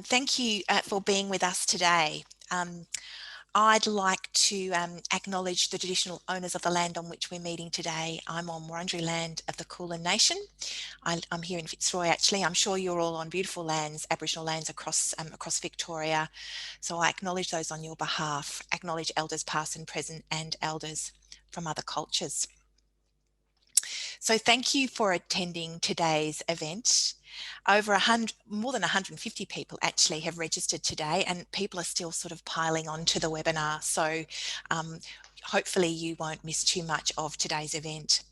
Thank you for being with us today. I'd like to acknowledge the traditional owners of the land on which we're meeting today. I'm on Wurundjeri land of the Kulin Nation. I'm here in Fitzroy actually. I'm sure you're all on beautiful lands, Aboriginal lands across Victoria. So I acknowledge those on your behalf, acknowledge elders past and present and elders from other cultures. So thank you for attending today's event. More than 150 people actually have registered today, and people are still sort of piling onto the webinar. So hopefully you won't miss too much of today's event.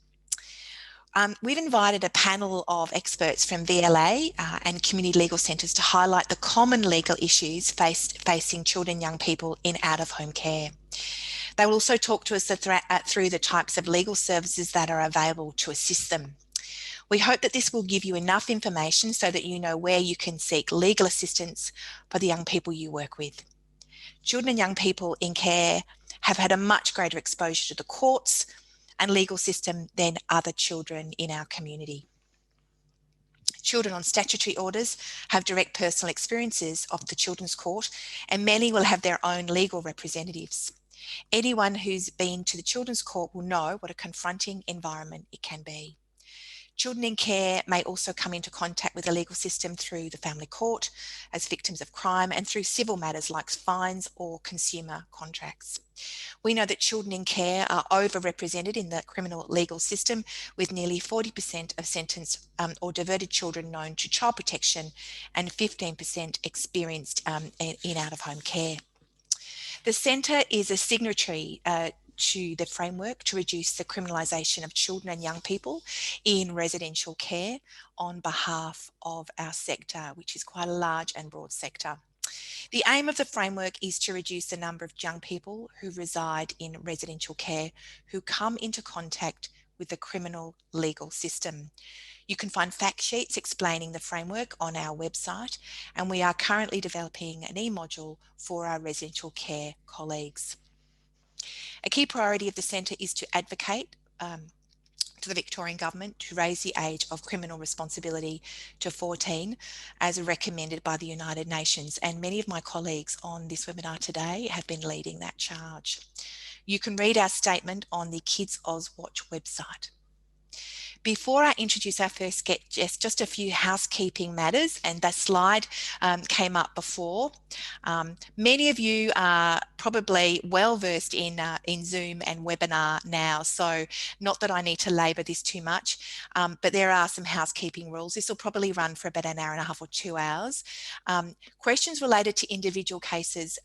We've invited a panel of experts from VLA and community legal centres to highlight the common legal issues facing children and young people in out-of-home care. They will also talk to us through the types of legal services that are available to assist them. We hope that this will give you enough information so that you know where you can seek legal assistance for the young people you work with. Children and young people in care have had a much greater exposure to the courts and legal system than other children in our community. Children on statutory orders have direct personal experiences of the Children's Court, and many will have their own legal representatives. Anyone who's been to the Children's Court will know what a confronting environment it can be. Children in care may also come into contact with the legal system through the family court as victims of crime and through civil matters like fines or consumer contracts. We know that children in care are overrepresented in the criminal legal system, with nearly 40% of sentenced or diverted children known to child protection and 15% experienced in out-of-home care. The Centre is a signatory to the framework to reduce the criminalisation of children and young people in residential care on behalf of our sector, which is quite a large and broad sector. The aim of the framework is to reduce the number of young people who reside in residential care who come into contact with the criminal legal system. You can find fact sheets explaining the framework on our website, and we are currently developing an e-module for our residential care colleagues. A key priority of the Centre is to advocate to the Victorian Government to raise the age of criminal responsibility to 14 as recommended by the United Nations, and many of my colleagues on this webinar today have been leading that charge. You can read our statement on the Kids Watch website. Before I introduce our first guest, just a few housekeeping matters, and that slide came up before. Many of you are probably well versed in Zoom and webinar now, so not that I need to labour this too much, but there are some housekeeping rules. This will probably run for about an hour and a half or 2 hours. Questions related to individual cases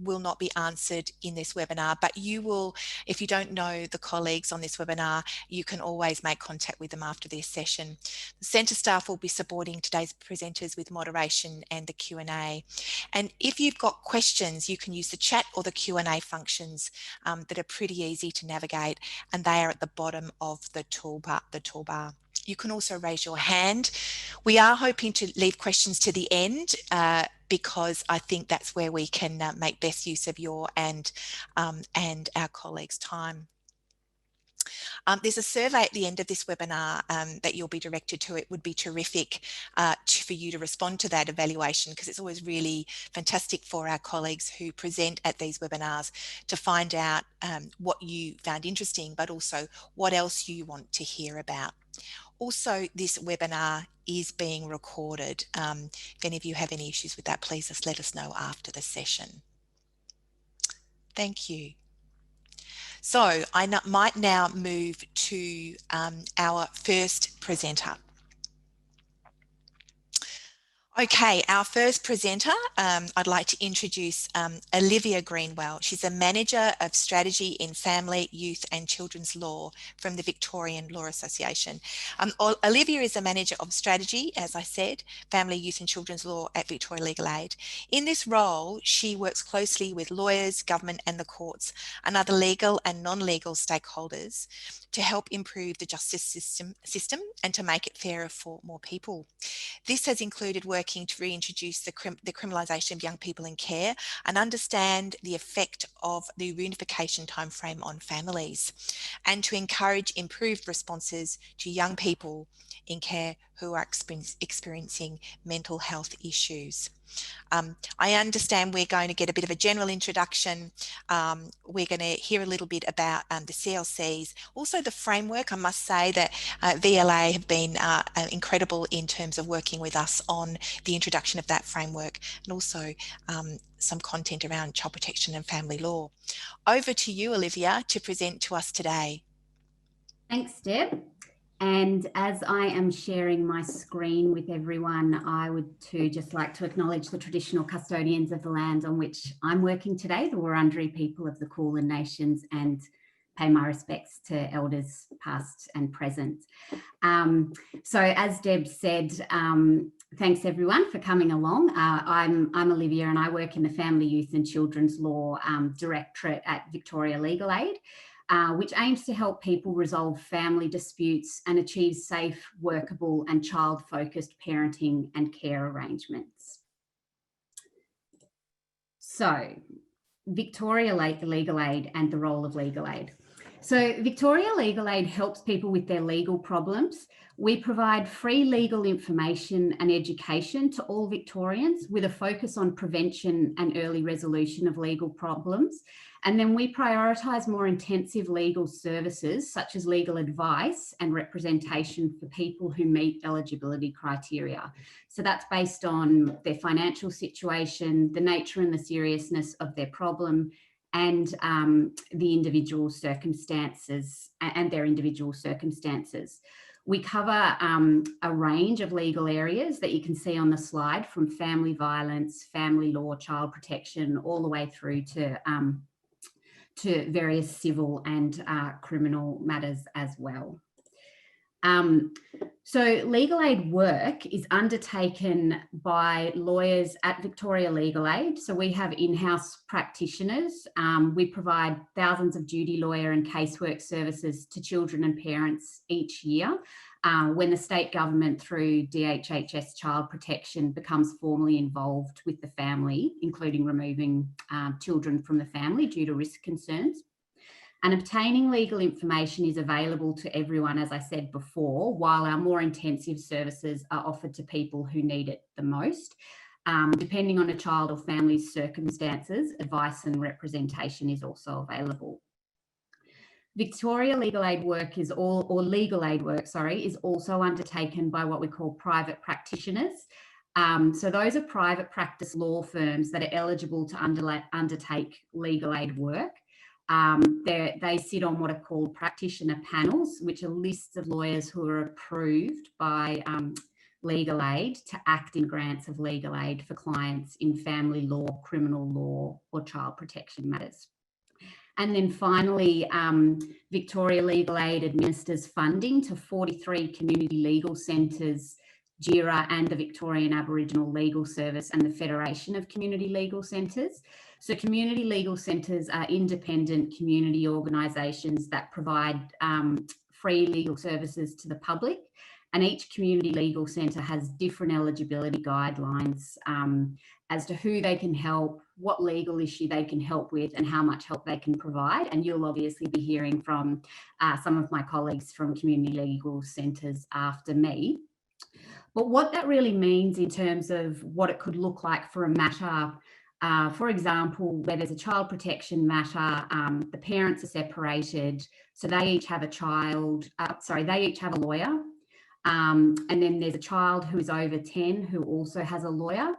will not be answered in this webinar, but you will, if you don't know the colleagues on this webinar, you can always make contact with them after this session. The Centre staff will be supporting today's presenters with moderation and the Q&A. And if you've got questions, you can use the chat or the Q&A functions that are pretty easy to navigate, and they are at the bottom of the toolbar. You can also raise your hand. We are hoping to leave questions to the end because I think that's where we can make best use of your and our colleagues' time. There's a survey at the end of this webinar that you'll be directed to. It would be terrific for you to respond to that evaluation, because it's always really fantastic for our colleagues who present at these webinars to find out what you found interesting, but also what else you want to hear about. Also, this webinar is being recorded. If any of you have any issues with that, please just let us know after the session. Thank you. So I might now move to our first presenter. Okay, our first presenter, I'd like to introduce Olivia Greenwell. She's a Manager of Strategy in Family, Youth and Children's Law from the Victorian Law Association. Olivia is a Manager of Strategy, as I said, Family, Youth and Children's Law at Victoria Legal Aid. In this role, she works closely with lawyers, government and the courts and other legal and non-legal stakeholders to help improve the justice system and to make it fairer for more people. This has included working to reintroduce the criminalisation of young people in care and understand the effect of the reunification timeframe on families, and to encourage improved responses to young people in care who are experiencing mental health issues. I understand we're going to get a bit of a general introduction. We're going to hear a little bit about the CLCs, also the framework. I must say that VLA have been incredible in terms of working with us on the introduction of that framework, and also some content around child protection and family law. Over to you, Olivia, to present to us today. Thanks, Deb. And as I am sharing my screen with everyone, I would too just like to acknowledge the traditional custodians of the land on which I'm working today, the Wurundjeri people of the Kulin Nations, and pay my respects to elders past and present. So as Deb said, thanks everyone for coming along. I'm Olivia and I work in the Family, Youth and Children's Law Directorate at Victoria Legal Aid, which aims to help people resolve family disputes and achieve safe, workable and child-focused parenting and care arrangements. So, Victoria Legal Aid and the role of legal aid. So Victoria Legal Aid helps people with their legal problems. We provide free legal information and education to all Victorians with a focus on prevention and early resolution of legal problems. And then we prioritise more intensive legal services such as legal advice and representation for people who meet eligibility criteria. So that's based on their financial situation, the nature and the seriousness of their problem, and the individual circumstances and their individual circumstances. We cover a range of legal areas that you can see on the slide, from family violence, family law, child protection, all the way through to various civil and criminal matters as well. So legal aid work is undertaken by lawyers at Victoria Legal Aid. So we have in-house practitioners. We provide thousands of duty lawyer and casework services to children and parents each year when the state government through DHHS Child Protection becomes formally involved with the family, including removing children from the family due to risk concerns. And obtaining legal information is available to everyone, as I said before, while our more intensive services are offered to people who need it the most. Depending on a child or family's circumstances, advice and representation is also available. Victoria Legal Aid work is legal aid work, is also undertaken by what we call private practitioners. So those are private practice law firms that are eligible to undertake legal aid work. They sit on what are called practitioner panels, which are lists of lawyers who are approved by legal aid to act in grants of legal aid for clients in family law, criminal law, or child protection matters. And then finally, Victoria Legal Aid administers funding to 43 community legal centres, JIRA and the Victorian Aboriginal Legal Service and the Federation of Community Legal Centres. So community legal centres are independent community organisations that provide free legal services to the public, and each community legal centre has different eligibility guidelines as to who they can help, what legal issue they can help with, and how much help they can provide. And you'll obviously be hearing from some of my colleagues from community legal centres after me. But what that really means in terms of what it could look like for a matter, for example, where there's a child protection matter, the parents are separated, so they each have they each have a lawyer, and then there's a child who is over 10 who also has a lawyer,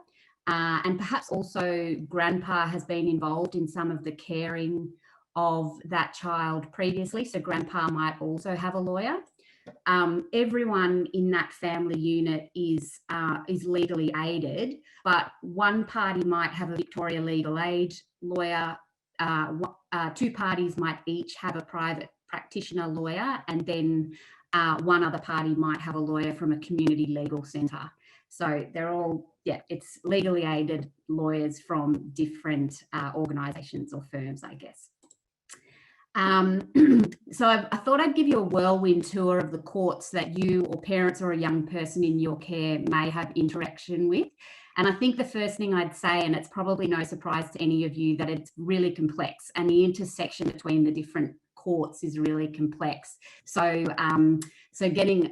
and perhaps also grandpa has been involved in some of the caring of that child previously, so grandpa might also have a lawyer. Everyone in that family unit is legally aided, but one party might have a Victoria Legal Aid lawyer, two parties might each have a private practitioner lawyer, and then one other party might have a lawyer from a community legal centre. So they're all, it's legally aided lawyers from different organisations or firms, I guess. So I thought I'd give you a whirlwind tour of the courts that you or parents or a young person in your care may have interaction with. And I think the first thing I'd say, and it's probably no surprise to any of you, that it's really complex, and the intersection between the different courts is really complex. So, so getting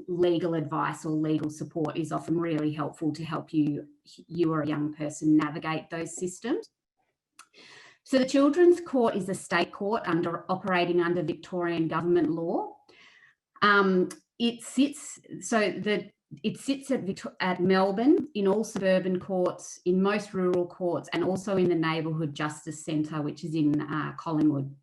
legal advice or legal support is often really helpful to help you or a young person navigate those systems. So the Children's Court is a state court operating under Victorian government law. It sits at Melbourne, in all suburban courts, in most rural courts, and also in the Neighbourhood Justice Centre, which is in Collingwood.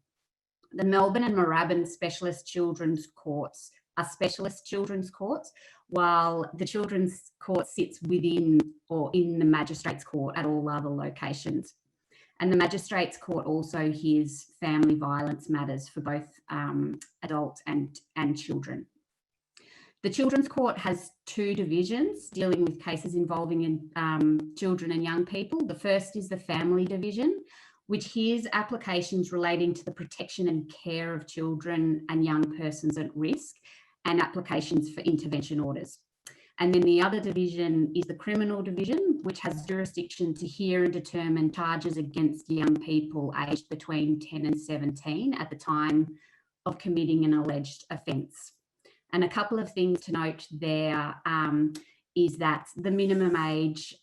The Melbourne and Moorabbin Specialist Children's Courts are specialist children's courts, while the Children's Court sits within or in the Magistrates Court at all other locations. And the Magistrates Court also hears family violence matters for both adults and children. The Children's Court has two divisions dealing with cases involving children and young people. The first is the Family Division, which hears applications relating to the protection and care of children and young persons at risk, and applications for intervention orders. And then the other division is the Criminal Division, which has jurisdiction to hear and determine charges against young people aged between 10 and 17 at the time of committing an alleged offence. And a couple of things to note there is that the minimum age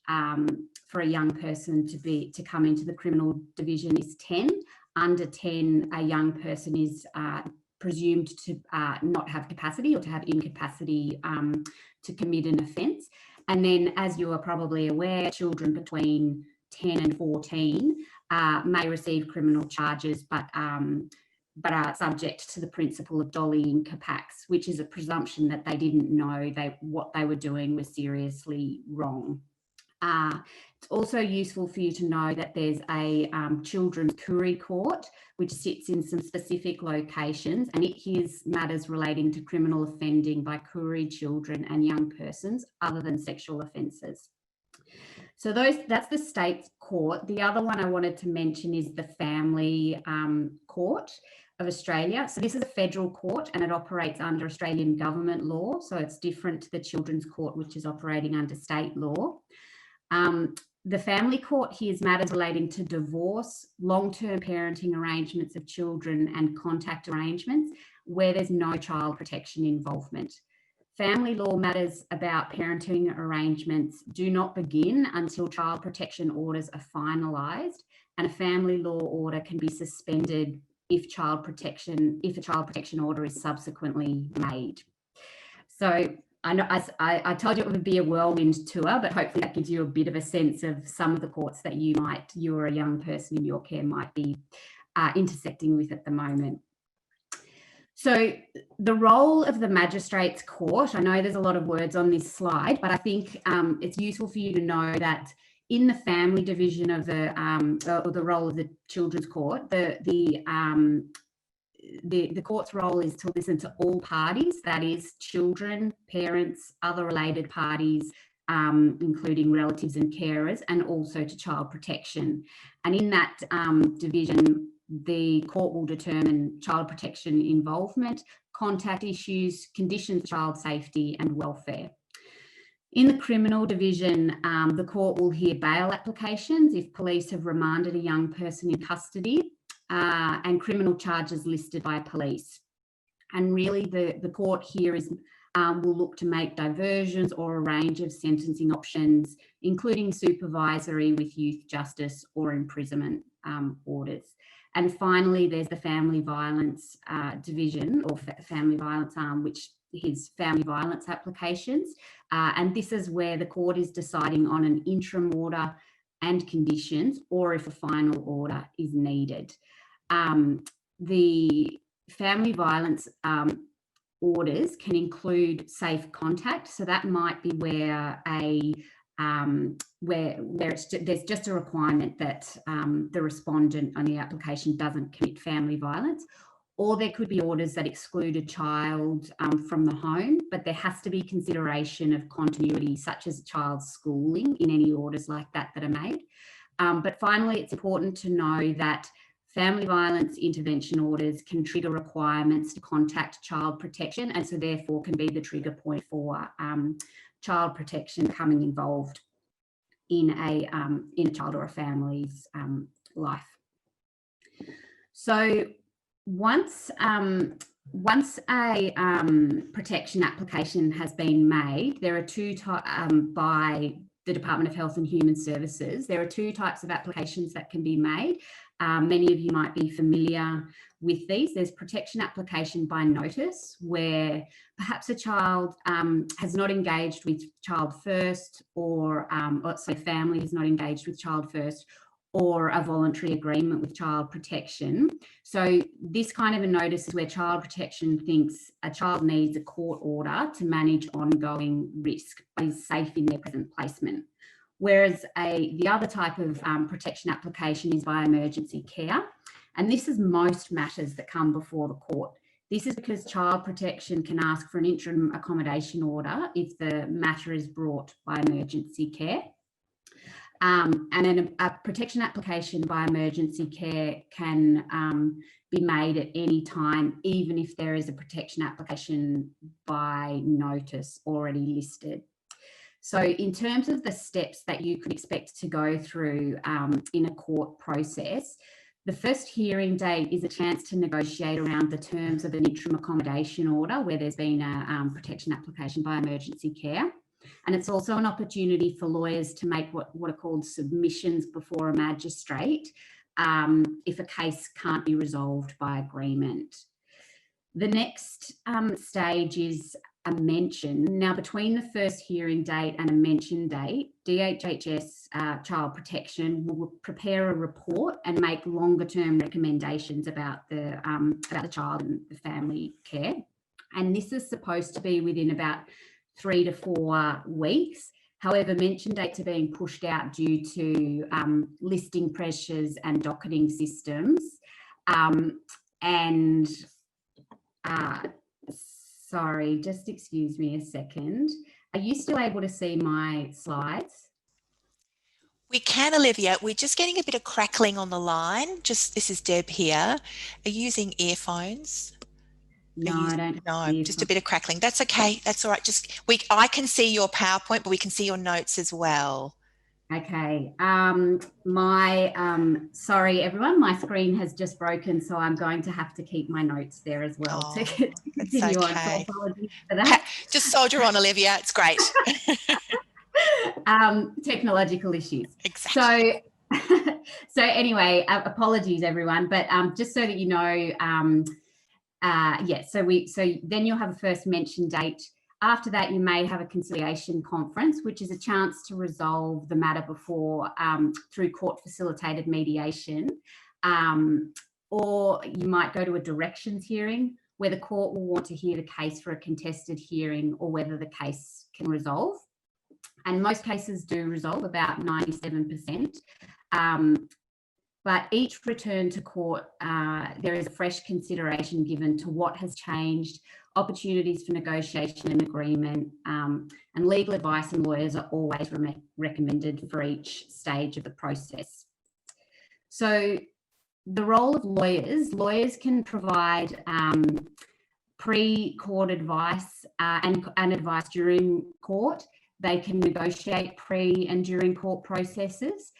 for a young person to come into the Criminal Division is 10. Under 10, a young person is presumed to not have capacity or to have incapacity to commit an offence. And then, as you are probably aware, children between 10 and 14 may receive criminal charges, but are subject to the principle of dolly incapax, which is a presumption that they didn't know what they were doing was seriously wrong. It's also useful for you to know that there's a Children's Koori Court, which sits in some specific locations, and it hears matters relating to criminal offending by Koori children and young persons other than sexual offences. So that's the state court. The other one I wanted to mention is the Family Court of Australia. So this is a federal court and it operates under Australian government law. So it's different to the Children's Court, which is operating under state law. The Family Court hears matters relating to divorce, long-term parenting arrangements of children and contact arrangements where there's no child protection involvement. Family law matters about parenting arrangements do not begin until child protection orders are finalised, and a family law order can be suspended if a child protection order is subsequently made. So I know I told you it would be a whirlwind tour, but hopefully that gives you a bit of a sense of some of the courts that you or a young person in your care might be intersecting with at the moment. So the role of the Magistrates Court, I know there's a lot of words on this slide, but I think it's useful for you to know that in the Family Division of the role of the Children's Court, the court's role is to listen to all parties, that is children, parents, other related parties, including relatives and carers, and also to child protection. And in that division, the court will determine child protection involvement, contact issues, conditions of child safety and welfare. In the Criminal Division, the court will hear bail applications if police have remanded a young person in custody, and criminal charges listed by police. And really the court here will look to make diversions or a range of sentencing options, including supervisory with youth justice or imprisonment orders. And finally, there's the Family Violence Division or Family Violence Arm, which is family violence applications. And this is where the court is deciding on an interim order and conditions, or if a final order is needed. The family violence orders can include safe contact. So that might be where there's just a requirement that the respondent on the application doesn't commit family violence, or there could be orders that exclude a child from the home, but there has to be consideration of continuity, such as a child's schooling, in any orders like that are made. But finally, it's important to know that family violence intervention orders can trigger requirements to contact child protection, and so therefore can be the trigger point for child protection becoming involved in a child or a family's life. So once a protection application has been made, there are two by the Department of Health and Human Services. There are two types of applications that can be made. Many of you might be familiar with these. There's protection application by notice, where perhaps a child has not engaged with Child First, or family has not engaged with Child First, or a voluntary agreement with Child Protection. So this kind of a notice is where Child Protection thinks a child needs a court order to manage ongoing risk, but is safe in their present placement. Whereas the other type of protection application is by emergency care. And this is most matters that come before the court. This is because Child Protection can ask for an interim accommodation order if the matter is brought by emergency care. And a protection application by emergency care can be made at any time, even if there is a protection application by notice already listed. So in terms of the steps that you could expect to go through in a court process, the first hearing date is a chance to negotiate around the terms of an interim accommodation order where there's been a protection application by emergency care. And it's also an opportunity for lawyers to make what are called submissions before a magistrate if a case can't be resolved by agreement. The next stage is a mention. Now, between the first hearing date and a mention date, DHHS Child Protection will prepare a report and make longer-term recommendations about the child and the family care. And this is supposed to be within about 3 to 4 weeks. However, mention dates are being pushed out due to listing pressures and docketing systems. Sorry, just excuse me a second. Are you still able to see my slides? We can, Olivia. We're just getting a bit of crackling on the line. This is Deb here. Are you using earphones? No, I don't. No, just a bit of crackling. That's okay. That's all right. I can see your PowerPoint, but we can see your notes as well. Okay. Sorry, everyone. My screen has just broken, so I'm going to have to keep my notes there as well to continue on. So apologies for that. Just soldier on, Olivia. It's great. Technological issues. Exactly. So anyway, apologies, everyone. But just so that you know, so then you'll have a first mention date. After that, you may have a conciliation conference, which is a chance to resolve the matter before through court-facilitated mediation, or you might go to a directions hearing where the court will want to hear the case for a contested hearing or whether the case can resolve. And most cases do resolve, about 97%. But each return to court, there is a fresh consideration given to what has changed, opportunities for negotiation and agreement, and legal advice and lawyers are always recommended for each stage of the process. So the role of lawyers can provide pre-court advice and advice during court. They can negotiate pre and during court processes.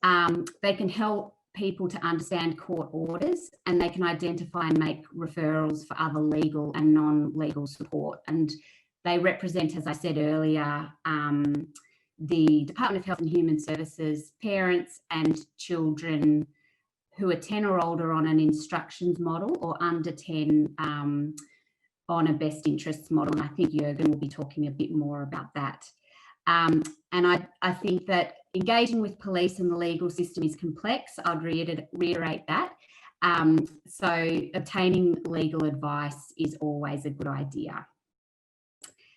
They can help people to understand court orders, and they can identify and make referrals for other legal and non-legal support. And they represent, as I said earlier, the Department of Health and Human Services, parents and children who are 10 or older on an instructions model or under 10 on a best interests model. And I think Jürgen will be talking a bit more about that. And I think that engaging with police and the legal system is complex. I'd reiterate that. So obtaining legal advice is always a good idea.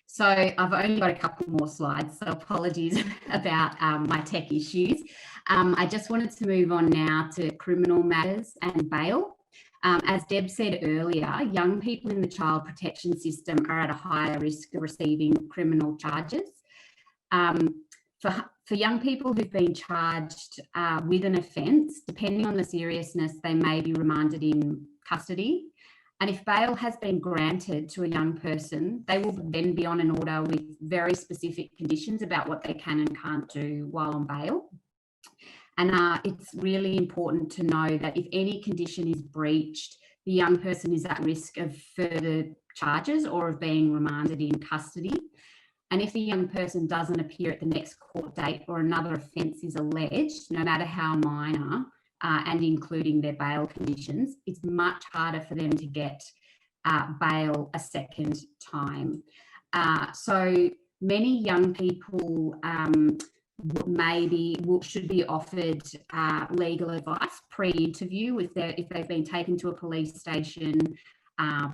So I've only got a couple more slides, so apologies about my tech issues. I just wanted to move on now to criminal matters and bail. As Deb said earlier, young people in the child protection system are at a higher risk of receiving criminal charges. For young people who've been charged with an offence, depending on the seriousness, they may be remanded in custody. And if bail has been granted to a young person, they will then be on an order with very specific conditions about what they can and can't do while on bail. And it's really important to know that if any condition is breached, the young person is at risk of further charges or of being remanded in custody. And if the young person doesn't appear at the next court date or another offence is alleged, no matter how minor, and including their bail conditions, it's much harder for them to get bail a second time. So many young people should be offered legal advice pre-interview if they've been taken to a police station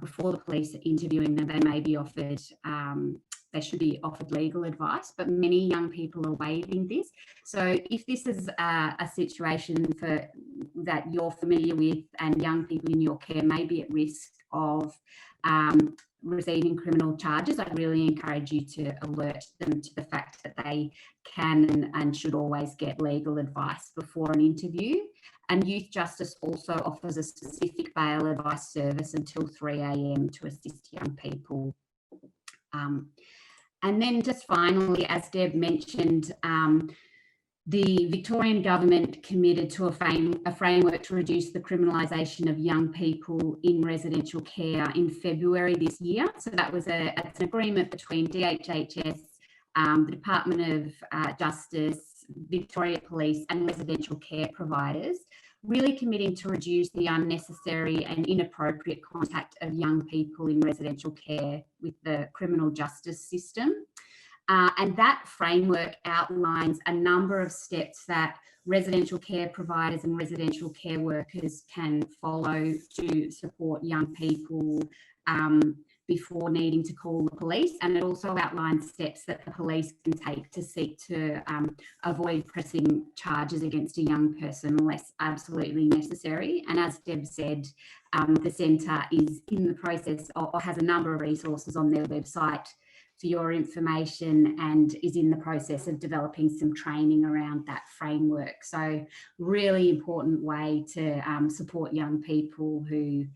before the police are interviewing them. They should be offered legal advice, but many young people are waiving this. So if this is a situation that you're familiar with and young people in your care may be at risk of receiving criminal charges, I really encourage you to alert them to the fact that they can and should always get legal advice before an interview. And Youth Justice also offers a specific bail advice service until 3 a.m. to assist young people. And then just finally, as Deb mentioned, the Victorian government committed to a framework to reduce the criminalisation of young people in residential care in February this year. So that was it's an agreement between DHHS, the Department of Justice, Victoria Police and residential care providers, really committing to reduce the unnecessary and inappropriate contact of young people in residential care with the criminal justice system. And that framework outlines a number of steps that residential care providers and residential care workers can follow to support young people before needing to call the police. And it also outlines steps that the police can take to seek to avoid pressing charges against a young person unless absolutely necessary. And as Deb said, the centre is in the process or has a number of resources on their website for your information and is in the process of developing some training around that framework. So really important way to support young people who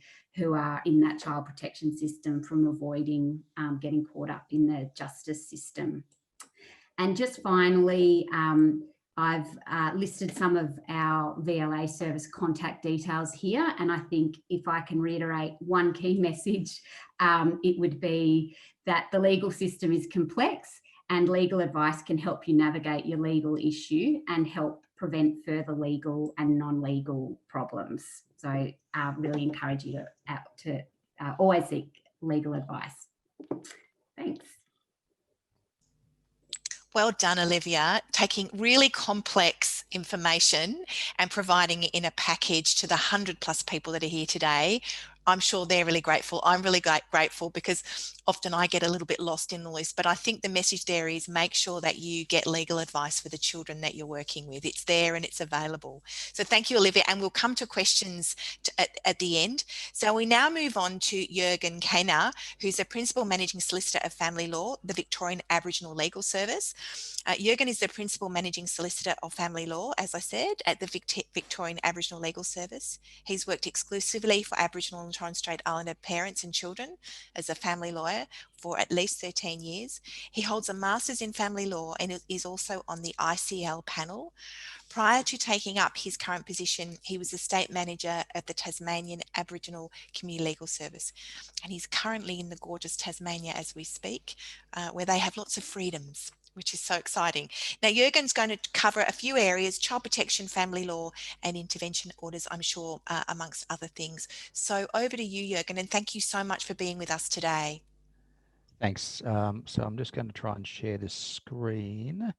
are in that child protection system from avoiding getting caught up in the justice system. And just finally, I've listed some of our VLA service contact details here. And I think if I can reiterate one key message, it would be that the legal system is complex and legal advice can help you navigate your legal issue and help prevent further legal and non-legal problems. So I really encourage you to always seek legal advice. Thanks. Well done, Olivia, taking really complex information and providing it in a package to the 100+ people that are here today. I'm sure they're really grateful. I'm really grateful because often I get a little bit lost in all this, but I think the message there is make sure that you get legal advice for the children that you're working with. It's there and it's available. So thank you, Olivia, and we'll come to questions at the end. So we now move on to Jürgen Kahner, who's a Principal Managing Solicitor of Family Law, the Victorian Aboriginal Legal Service. Jürgen is the Principal Managing Solicitor of Family Law, as I said, at the Victorian Aboriginal Legal Service. He's worked exclusively for Aboriginal and Torres Strait Islander parents and children as a family lawyer for at least 13 years. He holds a Master's in Family Law and is also on the ICL panel. Prior to taking up his current position, he was the State Manager at the Tasmanian Aboriginal Community Legal Service. And he's currently in the gorgeous Tasmania as we speak, where they have lots of freedoms, which is so exciting. Now, Jürgen's going to cover a few areas: child protection, family law, and intervention orders, I'm sure, amongst other things. So over to you, Jürgen, and thank you so much for being with us today. Thanks. So I'm just going to try and share this screen.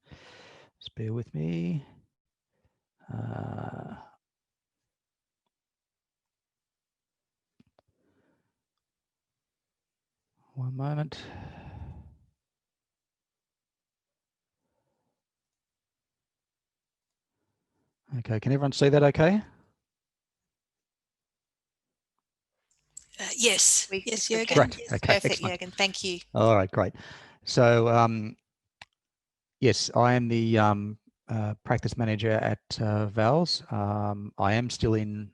Just bear with me. One moment. Okay, can everyone see that okay? Yes, Jürgen. Great. Okay, perfect, excellent. Jürgen. Thank you. All right, great. So yes, I am the practice manager at VALS. I am still in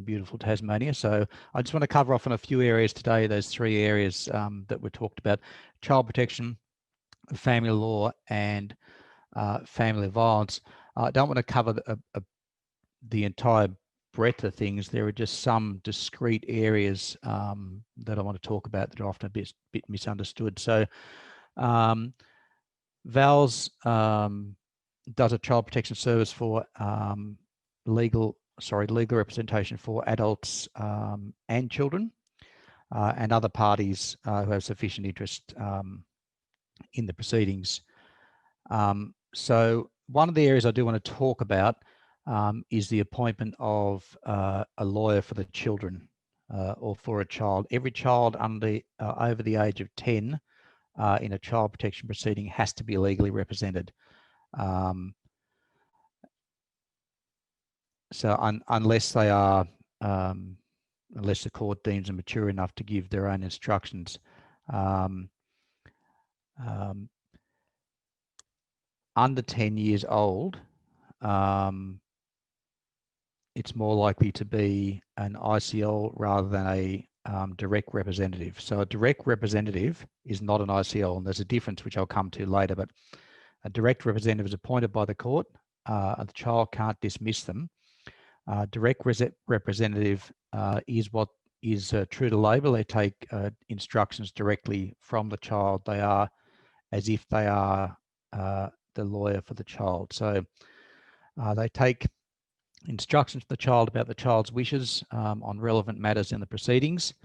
beautiful Tasmania, so I just want to cover off on a few areas today. Those 3 areas that were talked about: child protection, family law, and family violence. I don't want to cover the entire breadth of things, there are just some discrete areas that I want to talk about that are often a bit misunderstood. So VALS does a child protection service for legal representation for adults and children and other parties who have sufficient interest in the proceedings. So one of the areas I do want to talk about is the appointment of a lawyer for the children or for a child. Every child over the age of 10 in a child protection proceeding has to be legally represented. So unless they are, unless the court deems them mature enough to give their own instructions, under 10 years old, it's more likely to be an ICL rather than a direct representative. So a direct representative is not an ICL, and there's a difference which I'll come to later, but a direct representative is appointed by the court, and the child can't dismiss them. Direct representative is what is true to label. They take instructions directly from the child. They are as if they are the lawyer for the child. So they take instructions from the child about the child's wishes on relevant matters in the proceedings.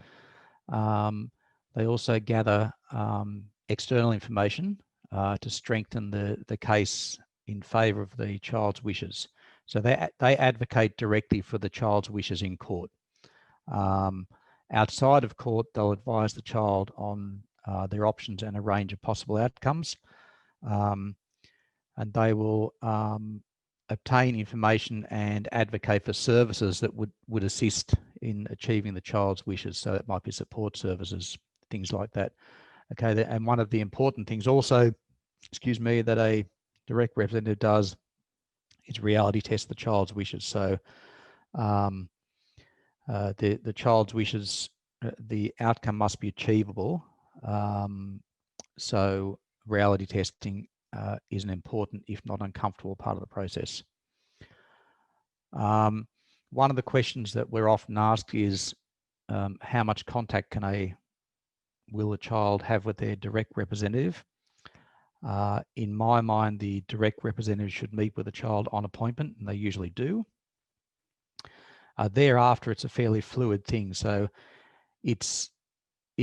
They also gather external information to strengthen the case in favour of the child's wishes. So they advocate directly for the child's wishes in court. Outside of court, they'll advise the child on their options and a range of possible outcomes. And they will obtain information and advocate for services that would assist in achieving the child's wishes. So it might be support services, things like that. Okay, and one of the important things also, that a direct representative does is reality test the child's wishes. So the child's wishes, the outcome must be achievable. So reality testing is an important, if not uncomfortable, part of the process. One of the questions that we're often asked is how much contact will a child have with their direct representative? In my mind, the direct representative should meet with the child on appointment, and they usually do. Thereafter, it's a fairly fluid thing. So it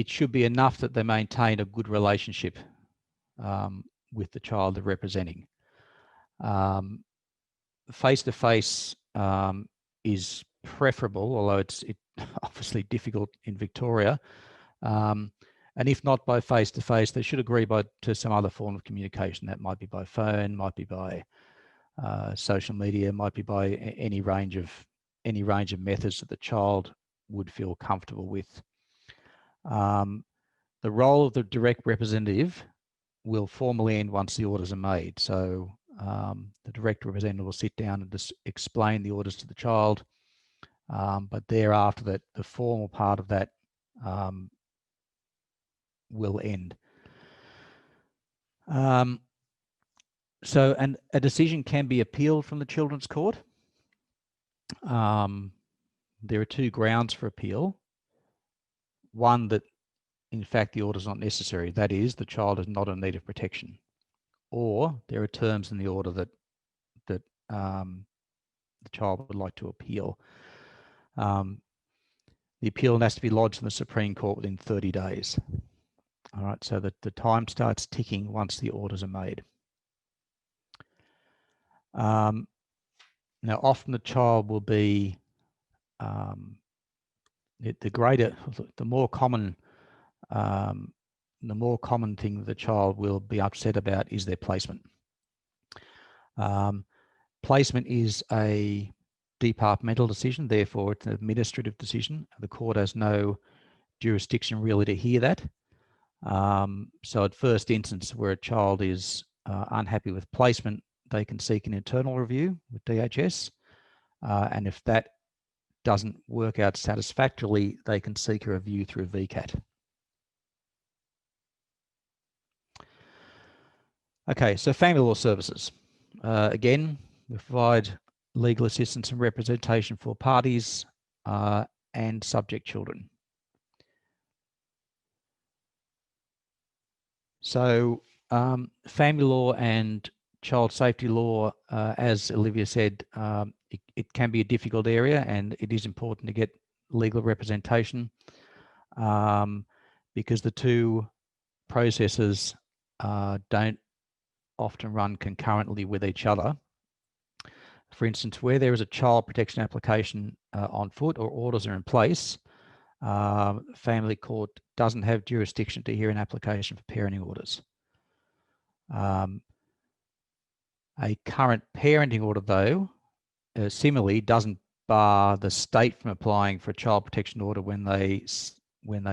should be enough that they maintain a good relationship with the child they're representing. Face-to-face is preferable, although it's obviously difficult in Victoria. And if not by face-to-face, they should agree to some other form of communication. That might be by phone, might be by social media, might be by any range of methods that the child would feel comfortable with. The role of the direct representative will formally end once the orders are made. So the direct representative will sit down and just explain the orders to the child, but thereafter the formal part of that will end. So, and a decision can be appealed from the Children's Court. There are two grounds for appeal. One, that in fact the order is not necessary. That is, the child is not in need of protection. Or there are terms in the order that the child would like to appeal. The appeal has to be lodged in the Supreme Court within 30 days. All right, so that the time starts ticking once the orders are made. Now, often the child will be the more common thing that the child will be upset about is their placement. Placement is a departmental decision, therefore it's an administrative decision. The court has no jurisdiction really to hear that. So at first instance, where a child is unhappy with placement, they can seek an internal review with DHS, and if that doesn't work out satisfactorily, they can seek a review through VCAT. Okay, so family law services. Again, we provide legal assistance and representation for parties and subject children. So family law and child safety law, as Olivia said, it can be a difficult area, and it is important to get legal representation because the two processes don't often run concurrently with each other. For instance, where there is a child protection application on foot or orders are in place, family court doesn't have jurisdiction to hear an application for parenting orders. A current parenting order, though, similarly doesn't bar the state from applying for a child protection order when they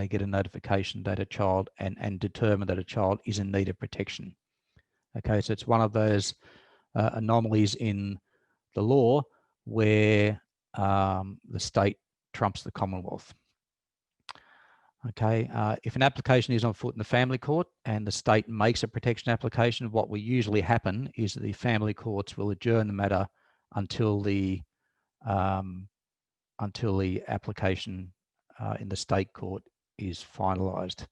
get a notification that a child and determine that a child is in need of protection. Okay, so it's one of those anomalies in the law where the state trumps the Commonwealth. Okay, if an application is on foot in the family court and the state makes a protection application, what will usually happen is that the family courts will adjourn the matter until the application in the state court is finalised.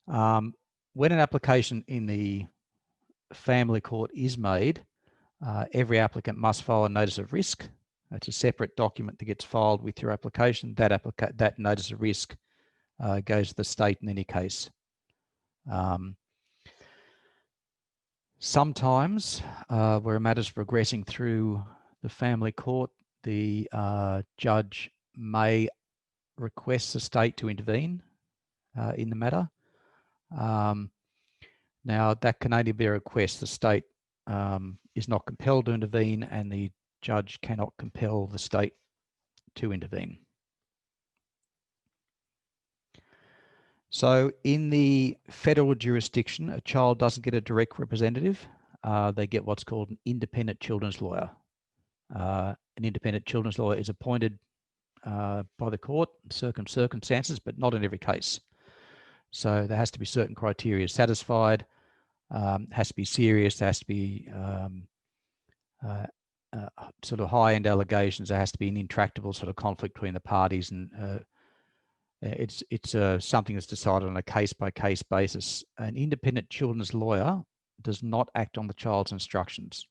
When an application in the family court is made, every applicant must file a notice of risk. It's a separate document that gets filed with your application. That notice of risk goes to the state in any case. Sometimes, where a matter is progressing through the family court, the judge may request the state to intervene in the matter. Now, that can only be a request. The state is not compelled to intervene, and the judge cannot compel the state to intervene. So in the federal jurisdiction, a child doesn't get a direct representative. They get what's called an independent children's lawyer. An independent children's lawyer is appointed by the court in certain circumstances, but not in every case. So there has to be certain criteria satisfied, has to be serious, there has to be sort of high-end allegations, there has to be an intractable sort of conflict between the parties, and it's something that's decided on a case-by-case basis. An independent children's lawyer does not act on the child's instructions.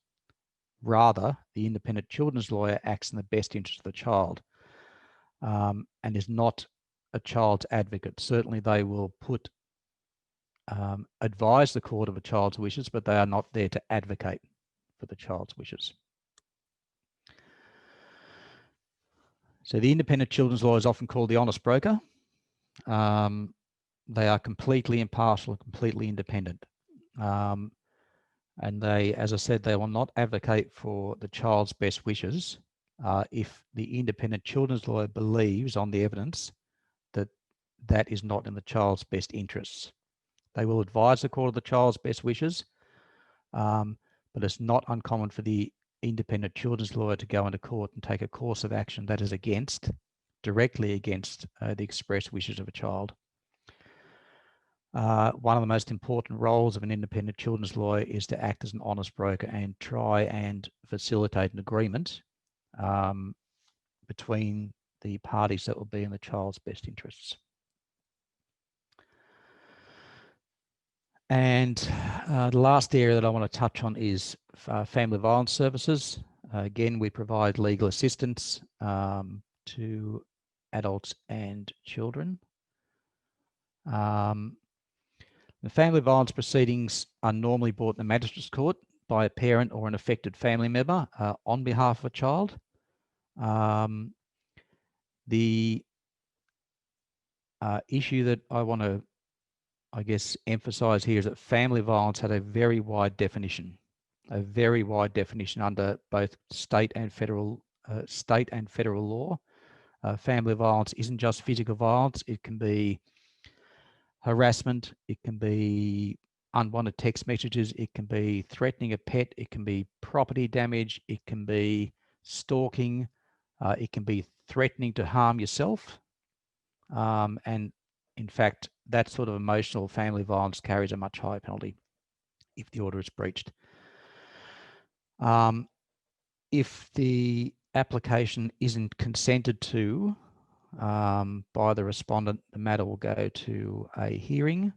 Rather, the independent children's lawyer acts in the best interest of the child and is not a child's advocate. Certainly, they will advise the court of a child's wishes, but they are not there to advocate for the child's wishes. So the independent children's lawyer is often called the honest broker. They are completely impartial, completely independent. And they, as I said, they will not advocate for the child's best wishes if the independent children's lawyer believes on the evidence that that is not in the child's best interests. They will advise the court of the child's best wishes, but it's not uncommon for the independent children's lawyer to go into court and take a course of action that is directly against the express wishes of a child. One of the most important roles of an independent children's lawyer is to act as an honest broker and try and facilitate an agreement between the parties that will be in the child's best interests. And the last area that I want to touch on is family violence services. Again, we provide legal assistance to adults and children. The family violence proceedings are normally brought in the Magistrates Court by a parent or an affected family member on behalf of a child. The issue that I want to, I guess, emphasize here is that family violence had a very wide definition under both state and federal law. Family violence isn't just physical violence. It can be harassment, it can be unwanted text messages, it can be threatening a pet, it can be property damage, it can be stalking, it can be threatening to harm yourself. And in fact, that sort of emotional family violence carries a much higher penalty if the order is breached. if the application isn't consented to by the respondent, the matter will go to a hearing.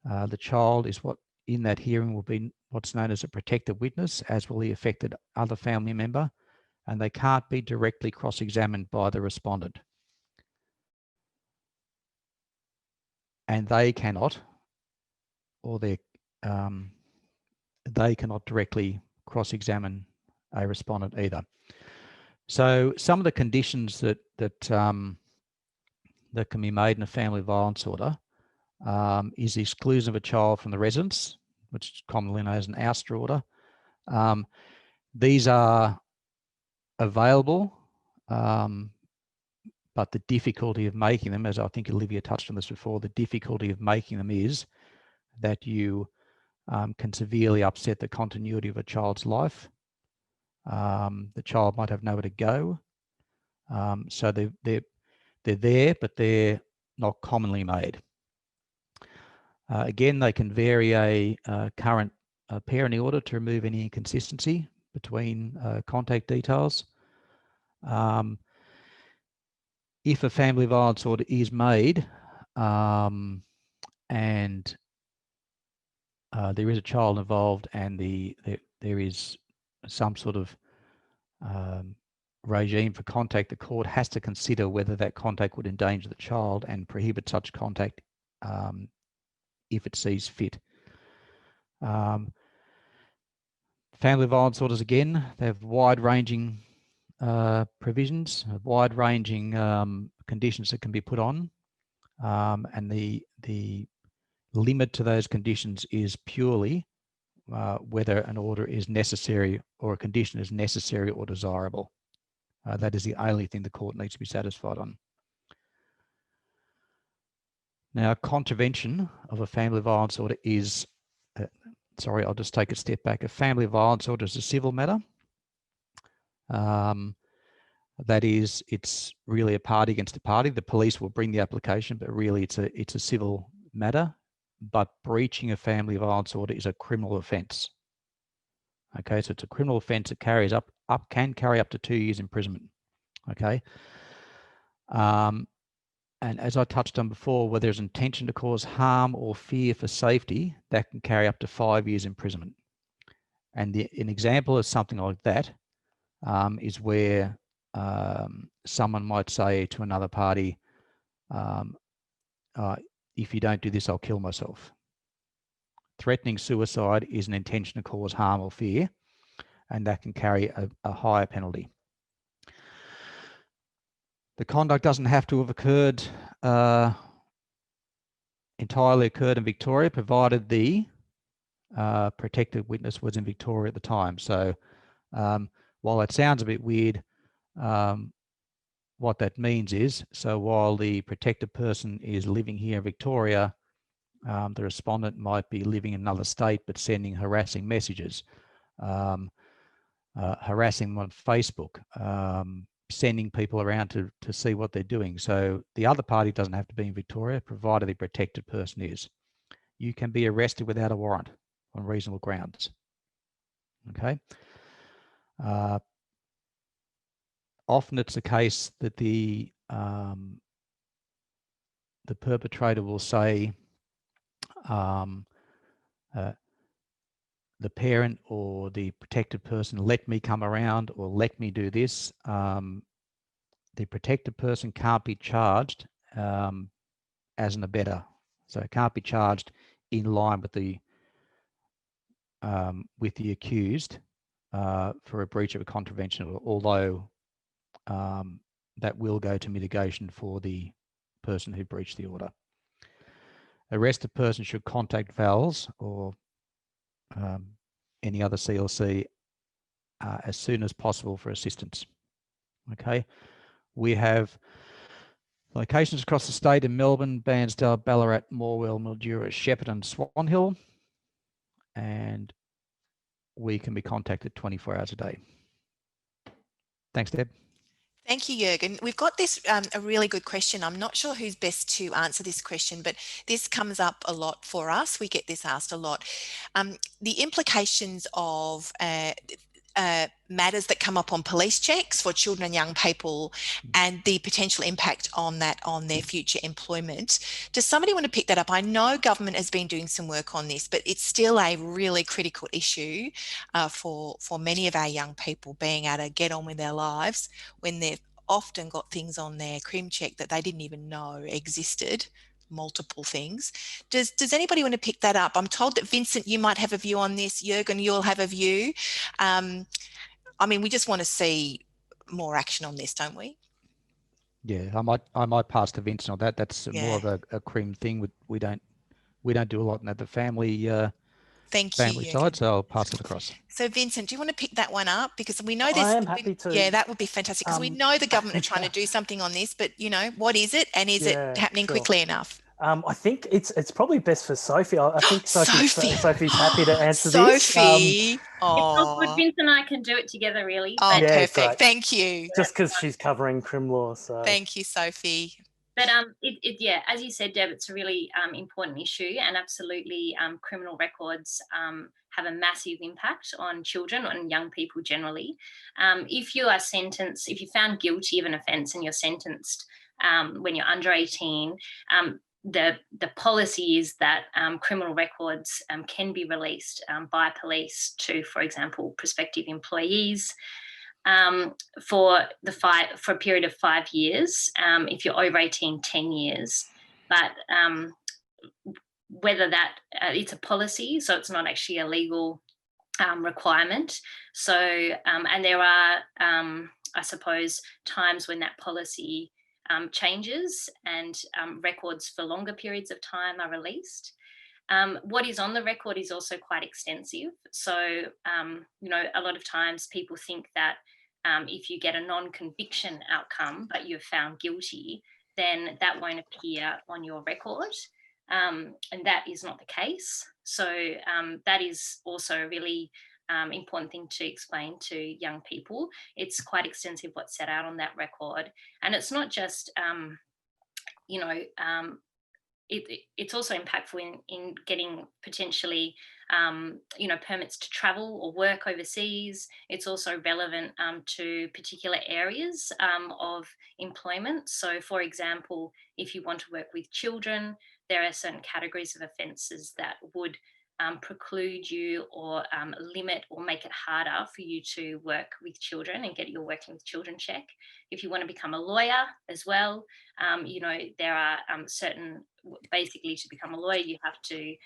The child is what in that hearing will be what's known as a protected witness, as will the affected other family member, and they can't be directly cross-examined by the respondent. And they cannot, or they cannot directly cross-examine a respondent either. So some of the conditions that can be made in a family violence order is the exclusion of a child from the residence, which is commonly known as an ouster order. These are available, but the difficulty of making them, as I think Olivia touched on this before, the difficulty of making them is that you can severely upset the continuity of a child's life. The child might have nowhere to go. So they're there, but they're not commonly made. Again, they can vary a current parenting order to remove any inconsistency between contact details. If a family violence order is made and there is a child involved and there is some sort of regime for contact, the court has to consider whether that contact would endanger the child and prohibit such contact if it sees fit. Family violence orders, again, they have wide-ranging provisions, wide-ranging conditions that can be put on, and the limit to those conditions is purely whether an order is necessary or a condition is necessary or desirable. That is the only thing the court needs to be satisfied on. Now, contravention of a family violence order is, sorry, I'll just take a step back. A family violence order is a civil matter. That is, it's really a party against a party. The police will bring the application, but really it's a civil matter. But breaching a family violence order is a criminal offence. Okay, so it's a criminal offence that can carry up to 2 years imprisonment. Okay. And as I touched on before, where there's intention to cause harm or fear for safety, that can carry up to 5 years imprisonment. And an example of something like that is where someone might say to another party, if you don't do this, I'll kill myself. Threatening suicide is an intention to cause harm or fear, and that can carry a higher penalty. The conduct doesn't have to have occurred, entirely occurred in Victoria, provided the protected witness was in Victoria at the time. So while that sounds a bit weird, what that means is, so while the protected person is living here in Victoria, the respondent might be living in another state but sending harassing messages, harassing them on Facebook, sending people around to see what they're doing. So the other party doesn't have to be in Victoria, provided the protected person is. You can be arrested without a warrant on reasonable grounds. Okay. Often it's the case that the perpetrator will say, the parent or the protected person, let me come around or let me do this. The protected person can't be charged as an abettor. So it can't be charged in line with the accused for a breach of a contravention, although that will go to mitigation for the person who breached the order. Arrested person should contact VALS or any other CLC as soon as possible for assistance. Okay, we have locations across the state in Melbourne, Bairnsdale, Ballarat, Morwell, Mildura, Shepparton, Swan Hill, and we can be contacted 24 hours a day. Thanks, Deb. Thank you, Jürgen. We've got this a really good question. I'm not sure who's best to answer this question, but this comes up a lot for us. We get this asked a lot. The implications of matters that come up on police checks for children and young people and the potential impact on that on their future employment. Does somebody want to pick that up? I know government has been doing some work on this, but it's still a really critical issue for many of our young people being able to get on with their lives when they've often got things on their crim check that they didn't even know existed. Multiple things. Does anybody want to pick that up? I'm told that Vincent, you might have a view on this. Jürgen, you'll have a view. I mean, we just want to see more action on this, don't we? Yeah, I might pass to Vincent on that. That's more of a crim thing. We don't do a lot in that. The family family side, so I'll pass it across. So Vincent, do you want to pick that one up? Because we know this. I am happy to. Yeah, that would be fantastic, because we know the government are trying to do something on this, but what is it, and is it happening quickly enough? I think it's probably best for Sophie. I think Sophie's happy to answer this. Sophie. It's all good. Vince and I can do it together, really. Oh, yeah, perfect. Great. Thank you. Just because she's covering crim law. So thank you, Sophie. But yeah, as you said, Deb, it's a really important issue, and absolutely, criminal records have a massive impact on children and young people generally. If you are sentenced, if you're found guilty of an offence and you're sentenced when you're under 18, the policy is that criminal records can be released by police to, for example, prospective employees. For a period of 5 years, if you're over 18, 10 years. But whether that it's a policy, so it's not actually a legal requirement. So and there are, I suppose, times when that policy changes and records for longer periods of time are released. What is on the record is also quite extensive. So, a lot of times people think that if you get a non-conviction outcome, but you're found guilty, then that won't appear on your record. And that is not the case. So that is also a really important thing to explain to young people. It's quite extensive what's set out on that record. And it's not just, it's also impactful in getting potentially, permits to travel or work overseas. It's also relevant to particular areas of employment. So, for example, if you want to work with children, there are certain categories of offences that would preclude you or limit or make it harder for you to work with children and get your working with children check. If you want to become a lawyer as well, there are certain, basically to become a lawyer, you have to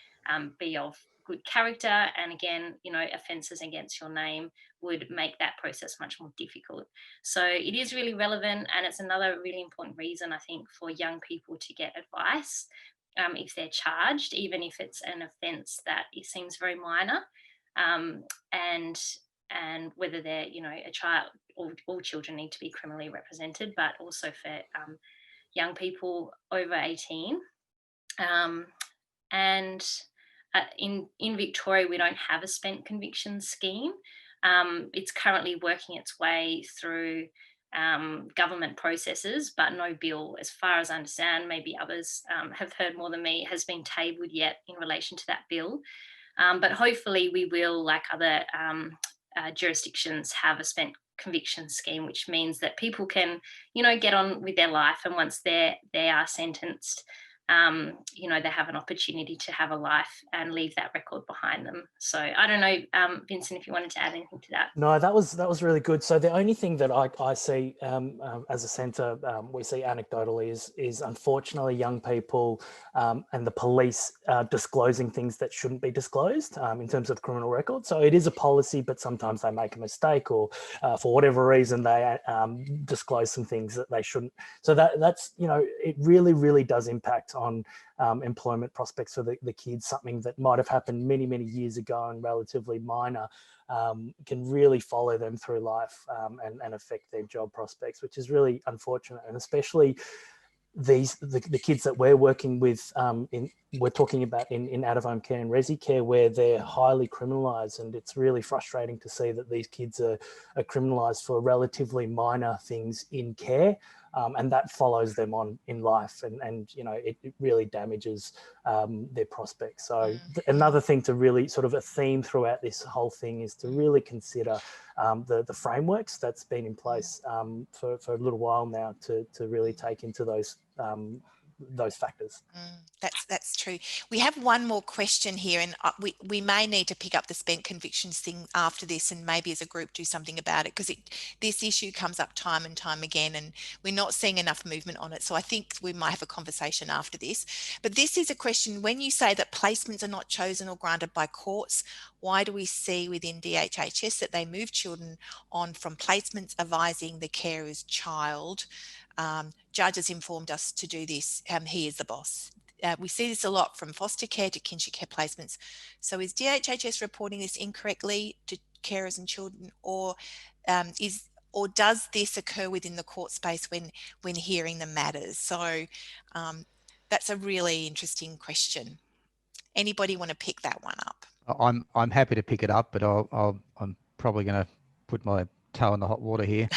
be of good character. And again, offences against your name would make that process much more difficult. So it is really relevant, and it's another really important reason, I think, for young people to get advice if they're charged, even if it's an offence that it seems very minor, and whether they're, a child. All children need to be criminally represented, but also for young people over 18. In Victoria, we don't have a spent conviction scheme. It's currently working its way through government processes, but no bill, as far as I understand, maybe others have heard more than me, has been tabled yet in relation to that bill. But hopefully we will, like other jurisdictions, have a spent conviction scheme, which means that people can, get on with their life, and once they are sentenced, they have an opportunity to have a life and leave that record behind them. So I don't know, Vincent, if you wanted to add anything to that. No, that was really good. So the only thing that I see as a centre, we see anecdotally is unfortunately young people and the police disclosing things that shouldn't be disclosed in terms of criminal records. So it is a policy, but sometimes they make a mistake, or for whatever reason they disclose some things that they shouldn't. So that's it really, really does impact on employment prospects for the kids. Something that might have happened many, many years ago and relatively minor can really follow them through life and affect their job prospects, which is really unfortunate. And especially the kids that we're working with, we're talking about in out-of-home care and resi care, where they're highly criminalised, and it's really frustrating to see that these kids are criminalised for relatively minor things in care. and that follows them on in life, and you know, it really damages their prospects. So another thing to really sort of a theme throughout this whole thing is to really consider the frameworks that's been in place for a little while now to really take into those factors. That's true. We have one more question here, and we may need to pick up the spent convictions thing after this, and maybe as a group do something about it, because this issue comes up time and time again, and we're not seeing enough movement on it. So I think we might have a conversation after this. But this is a question: when you say that placements are not chosen or granted by courts, why do we see within DHHS that they move children on from placements advising the carer's child? Judges informed us to do this. He is the boss. We see this a lot from foster care to kinship care placements. So is DHHS reporting this incorrectly to carers and children, or does this occur within the court space when hearing the matters? So that's a really interesting question. Anybody want to pick that one up? I'm happy to pick it up, but I'm probably going to put my toe in the hot water here.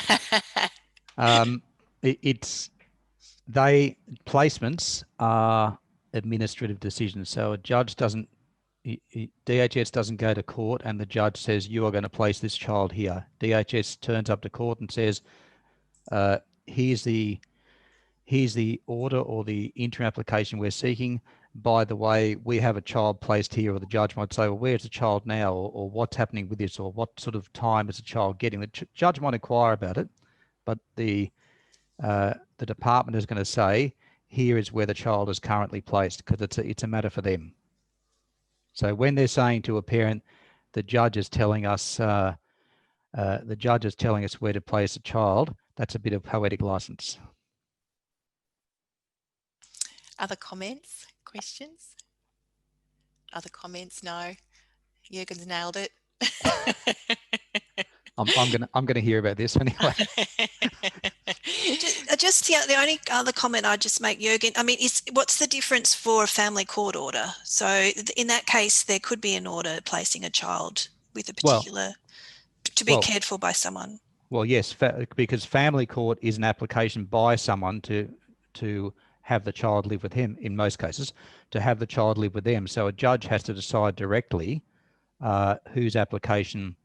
Placements are administrative decisions. So a judge doesn't, DHS doesn't go to court and the judge says, you are going to place this child here. DHS turns up to court and says, here's the order or the interim application we're seeking. By the way, we have a child placed here, or the judge might say, well, where's the child now, or what's happening with this, or what sort of time is the child getting? The judge might inquire about it, but the department is going to say, here is where the child is currently placed, because it's a matter for them. So when they're saying to a parent, the judge is telling us where to place a child, that's a bit of poetic license. Other comments, questions? Other comments? No. Jürgen's nailed it. I'm gonna hear about this anyway. Just the only other comment I'd just make, Jürgen, I mean, what's the difference for a family court order? So in that case, there could be an order placing a child with a particular, to be cared for by someone. Well, yes, because family court is an application by someone to have the child live with him, in most cases, to have the child live with them. So a judge has to decide directly whose application,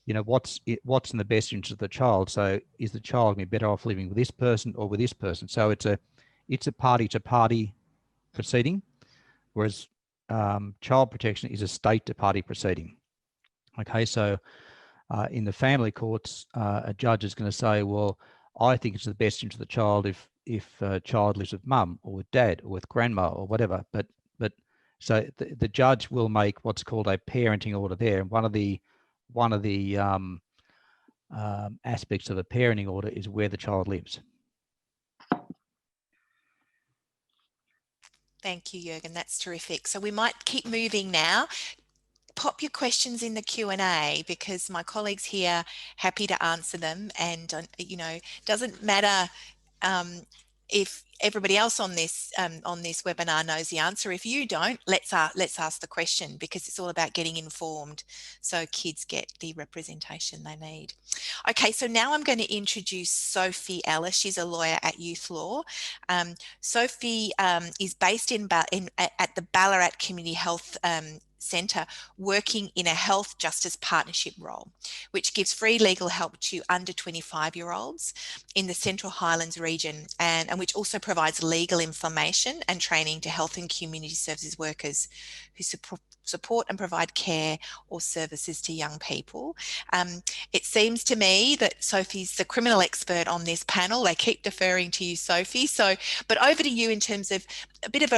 what's in the best interest of the child. So is the child going to be better off living with this person or with this person? So it's a party-to-party proceeding, whereas child protection is a state-to-party proceeding. Okay, so in the family courts, a judge is going to say, well, I think it's the best interest of the child if a child lives with mum or with dad or with grandma or whatever. But so the judge will make what's called a parenting order there. And one of the aspects of a parenting order is where the child lives. Thank you, Jürgen. That's terrific. So we might keep moving now. Pop your questions in the Q&A, because my colleagues here are happy to answer them. And, doesn't matter if everybody else on this webinar knows the answer. If you don't, let's ask the question, because it's all about getting informed so kids get the representation they need. Okay, so now I'm going to introduce Sophie Ellis. She's a lawyer at YouthLaw. Sophie is based at the Ballarat Community Health Centre, working in a health justice partnership role, which gives free legal help to under 25-year-olds in the Central Highlands region, and which also provides legal information and training to health and community services workers who support and provide care or services to young people. It seems to me that Sophie's the criminal expert on this panel. They keep deferring to you, Sophie. But over to you in terms of a bit of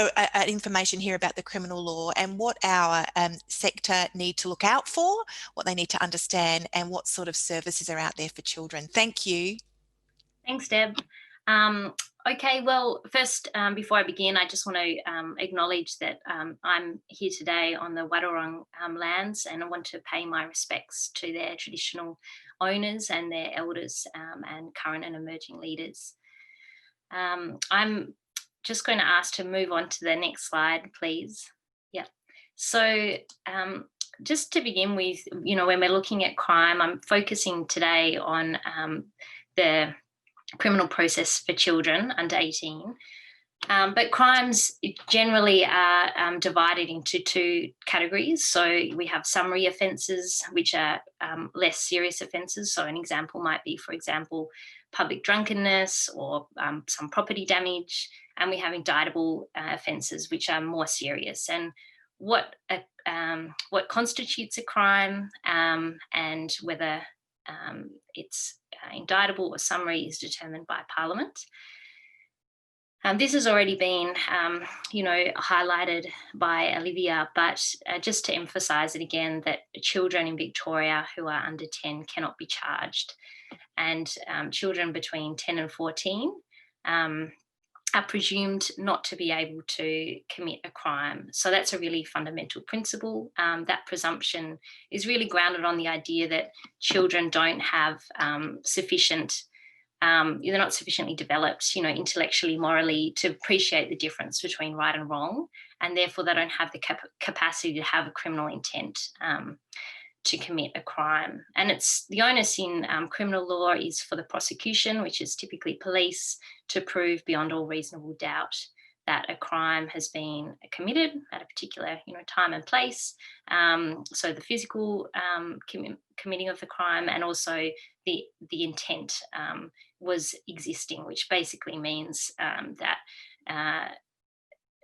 information here about the criminal law and what our sector need to look out for, what they need to understand, and what sort of services are out there for children. Thank you. Thanks, Deb. Okay, well, first, before I begin, I just want to acknowledge that I'm here today on the Wadawurrung lands, and I want to pay my respects to their traditional owners and their elders and current and emerging leaders. I'm just going to ask to move on to the next slide, please. Yeah. So just to begin with, when we're looking at crime, I'm focusing today on the criminal process for children under 18. But crimes generally are divided into two categories. So we have summary offences, which are less serious offences. So an example might be, for example, public drunkenness or some property damage. And we have indictable offences, which are more serious. And what constitutes a crime and whether it's indictable or summary is determined by Parliament. This has already been, highlighted by Olivia, but just to emphasise it again, that children in Victoria who are under 10 cannot be charged, and children between 10 and 14 are presumed not to be able to commit a crime. So that's a really fundamental principle. That presumption is really grounded on the idea that children don't have they're not sufficiently developed, intellectually, morally, to appreciate the difference between right and wrong, and therefore they don't have the capacity to have a criminal intent to commit a crime. And it's the onus in criminal law is for the prosecution, which is typically police, to prove beyond all reasonable doubt that a crime has been committed at a particular time and place. So the physical committing of the crime, and also the intent was existing, which basically means that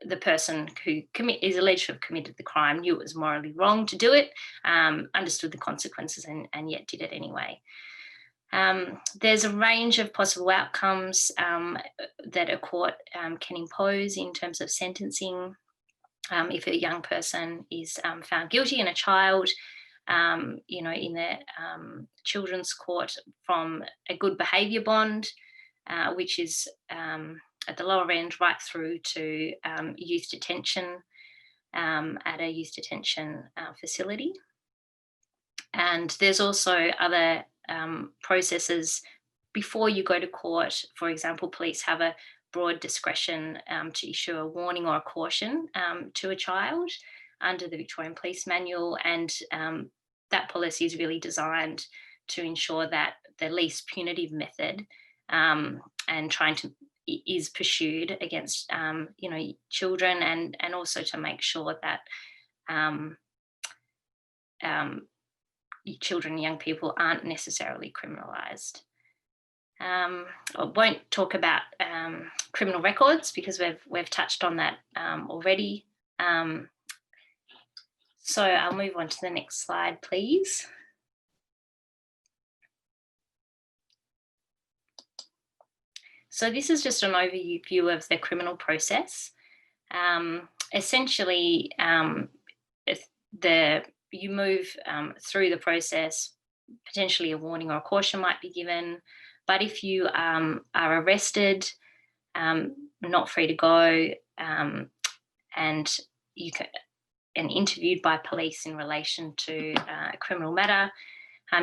the person who is alleged to have committed the crime knew it was morally wrong to do it, understood the consequences, and yet did it anyway. There's a range of possible outcomes that a court can impose in terms of sentencing. If a young person is found guilty, and a child, in the children's court, from a good behaviour bond, which is at the lower end, right through to youth detention at a youth detention facility. And there's also other processes before you go to court. For example, police have a broad discretion to issue a warning or a caution to a child under the Victorian Police Manual, and that policy is really designed to ensure that the least punitive method is pursued against children, and also to make sure that children and young people aren't necessarily criminalised. I won't talk about criminal records because we've touched on that already. So I'll move on to the next slide, please. So this is just an overview of the criminal process. Essentially, you move through the process. Potentially a warning or a caution might be given, but if you are arrested, not free to go, and interviewed by police in relation to a criminal matter,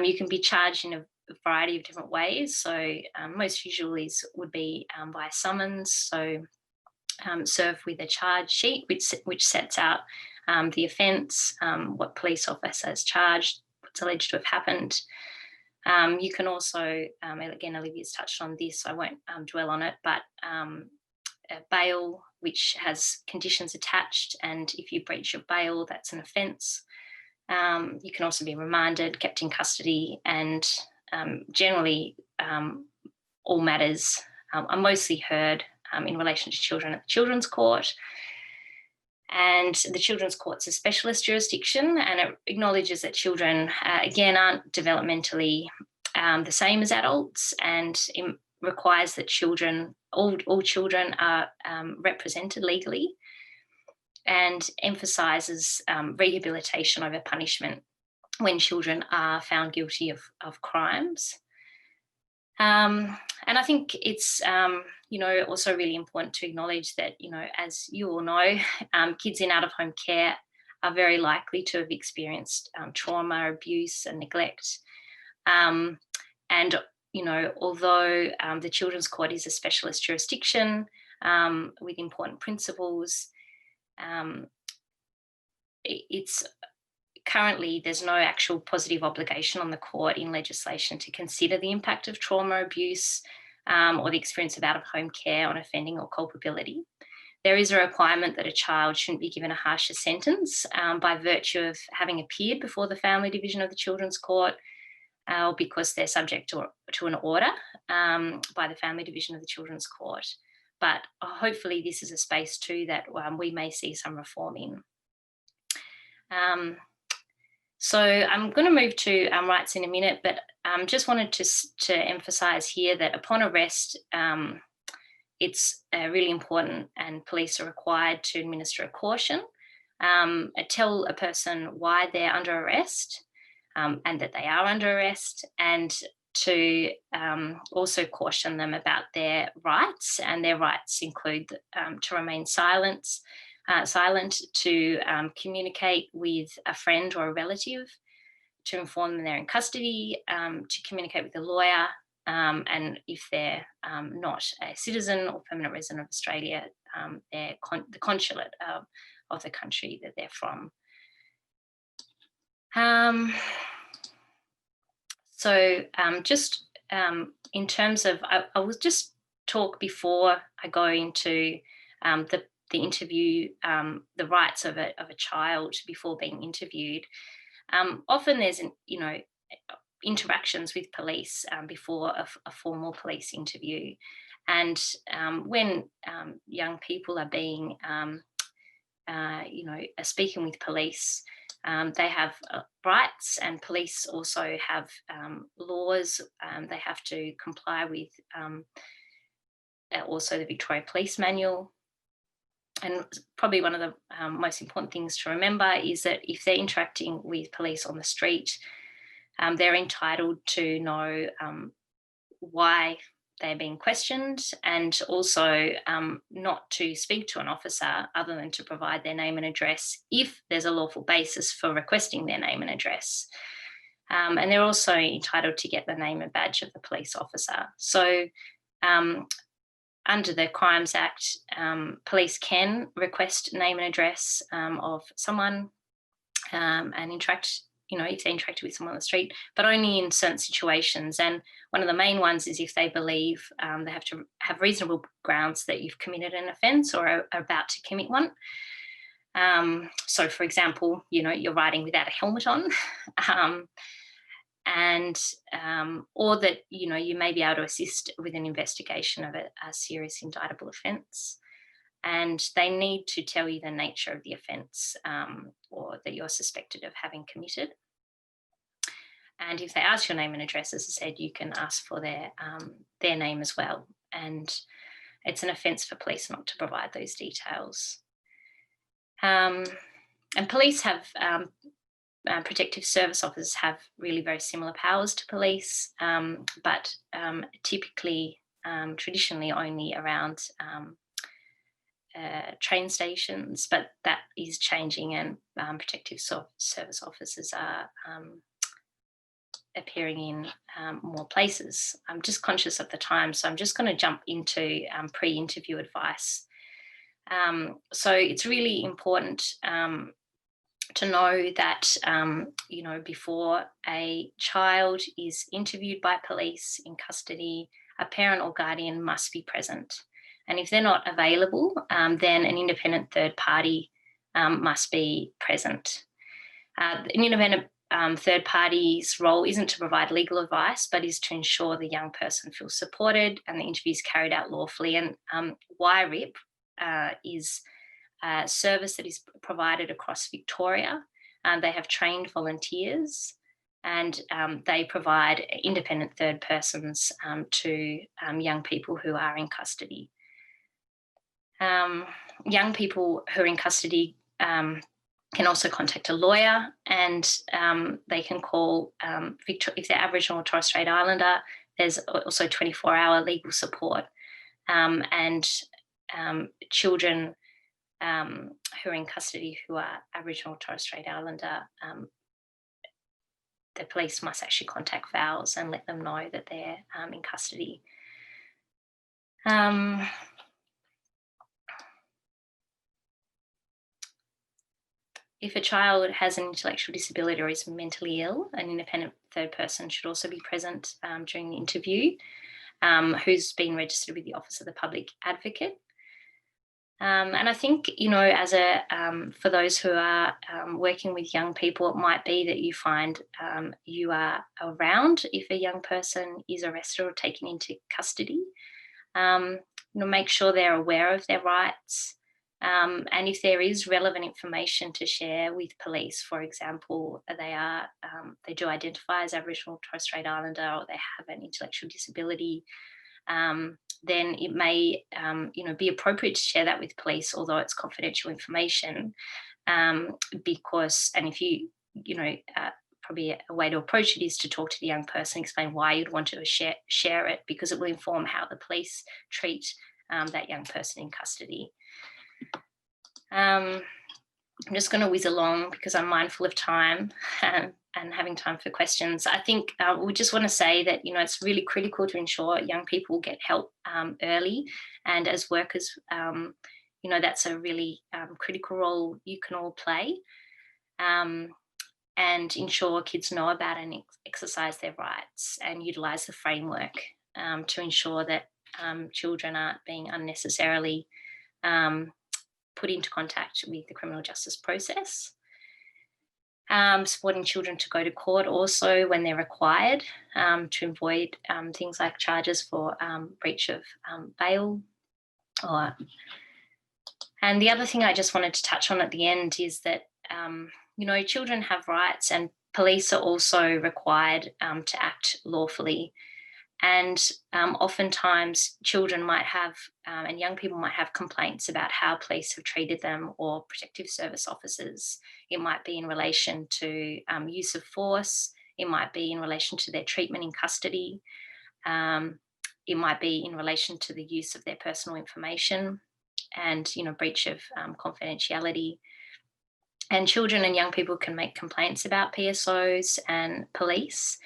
you can be charged in a variety of different ways. So most usually would be by summons. So served with a charge sheet which sets out the offence, what police officer has charged, what's alleged to have happened. You can also, again, Olivia's touched on this, so I won't dwell on it, but a bail which has conditions attached, and if you breach your bail, that's an offence. You can also be remanded, kept in custody, and generally all matters are mostly heard in relation to children at the Children's Court. And the Children's Court's a specialist jurisdiction, and it acknowledges that children, again, aren't developmentally the same as adults, and it requires that all children are represented legally, and emphasises rehabilitation over punishment when children are found guilty of crimes. And I think it's, also really important to acknowledge that, as you all know, kids in out-of-home care are very likely to have experienced trauma, abuse and neglect. And, although the Children's Court is a specialist jurisdiction with important principles, currently, there's no actual positive obligation on the court in legislation to consider the impact of trauma, abuse, or the experience of out-of-home care on offending or culpability. There is a requirement that a child shouldn't be given a harsher sentence by virtue of having appeared before the Family Division of the Children's Court, or because they're subject to an order by the Family Division of the Children's Court. But hopefully this is a space too that we may see some reform in. So I'm going to move to rights in a minute, but just wanted to emphasise here that upon arrest, it's really important, and police are required to administer a caution, tell a person why they're under arrest and that they are under arrest, and to also caution them about their rights, and their rights include to remain silent, to communicate with a friend or a relative, to inform them they're in custody, to communicate with a lawyer, and if they're not a citizen or permanent resident of Australia, they're the consulate of the country that they're from. Just in terms of, I will just talk before I go into the interview, the rights of a child before being interviewed. Often there's, interactions with police before a formal police interview. And when young people are being, speaking with police, they have rights, and police also have laws they have to comply with, also the Victoria Police Manual. And probably one of the most important things to remember is that if they're interacting with police on the street, they're entitled to know why they're being questioned, and also not to speak to an officer other than to provide their name and address if there's a lawful basis for requesting their name and address. And they're also entitled to get the name and badge of the police officer. So under the Crimes Act, police can request name and address of someone and interact, if they interacted with someone on the street, but only in certain situations. And one of the main ones is if they believe they have to have reasonable grounds that you've committed an offence or are about to commit one. So, for example, you're riding without a helmet on, or that, you may be able to assist with an investigation of a serious indictable offence. And they need to tell you the nature of the offence or that you're suspected of having committed. And if they ask your name and address, as I said, you can ask for their name as well. And it's an offence for police not to provide those details. And police have, protective service officers have really very similar powers to police, but typically, traditionally only around train stations, but that is changing, and protective service officers are appearing in more places. I'm just conscious of the time, so I'm just going to jump into pre-interview advice. So it's really important to know that, before a child is interviewed by police in custody, a parent or guardian must be present. And if they're not available, then an independent third party must be present. An independent third party's role isn't to provide legal advice, but is to ensure the young person feels supported and the interview is carried out lawfully. And YRIP is a service that is provided across Victoria. They have trained volunteers, and they provide independent third persons to young people who are in custody. Young people who are in custody can also contact a lawyer, and they can call, if they're Aboriginal or Torres Strait Islander, there's also 24-hour legal support. And children who are in custody who are Aboriginal or Torres Strait Islander, the police must actually contact VALS and let them know that they're in custody. If a child has an intellectual disability or is mentally ill, an independent third person should also be present during the interview. who's been registered with the Office of the Public Advocate. And I think, you know, as a for those who are working with young people, it might be that you find you are around if a young person is arrested or taken into custody. You know, make sure they're aware of their rights, and if there is relevant information to share with police, for example, they do identify as Aboriginal or Torres Strait Islander, or they have an intellectual disability, then it may you know, be appropriate to share that with police, although it's confidential information, because, and if you know, probably a way to approach it is to talk to the young person, explain why you'd want to share it, because it will inform how the police treat that young person in custody. I'm just going to whiz along because I'm mindful of time and having time for questions. I think we just want to say that, you know, it's really critical to ensure young people get help early, and as workers, you know, that's a really critical role you can all play, and ensure kids know about and exercise their rights, and utilise the framework to ensure that children aren't being unnecessarily put into contact with the criminal justice process. Supporting children to go to court also when they're required, to avoid things like charges for breach of bail. And the other thing I just wanted to touch on at the end is that, you know, children have rights, and police are also required to act lawfully. And oftentimes children might have, and young people might have complaints about how police have treated them, or protective service officers. It might be in relation to use of force. It might be in relation to their treatment in custody. It might be in relation to the use of their personal information and, you know, breach of confidentiality. And children and young people can make complaints about PSOs and police,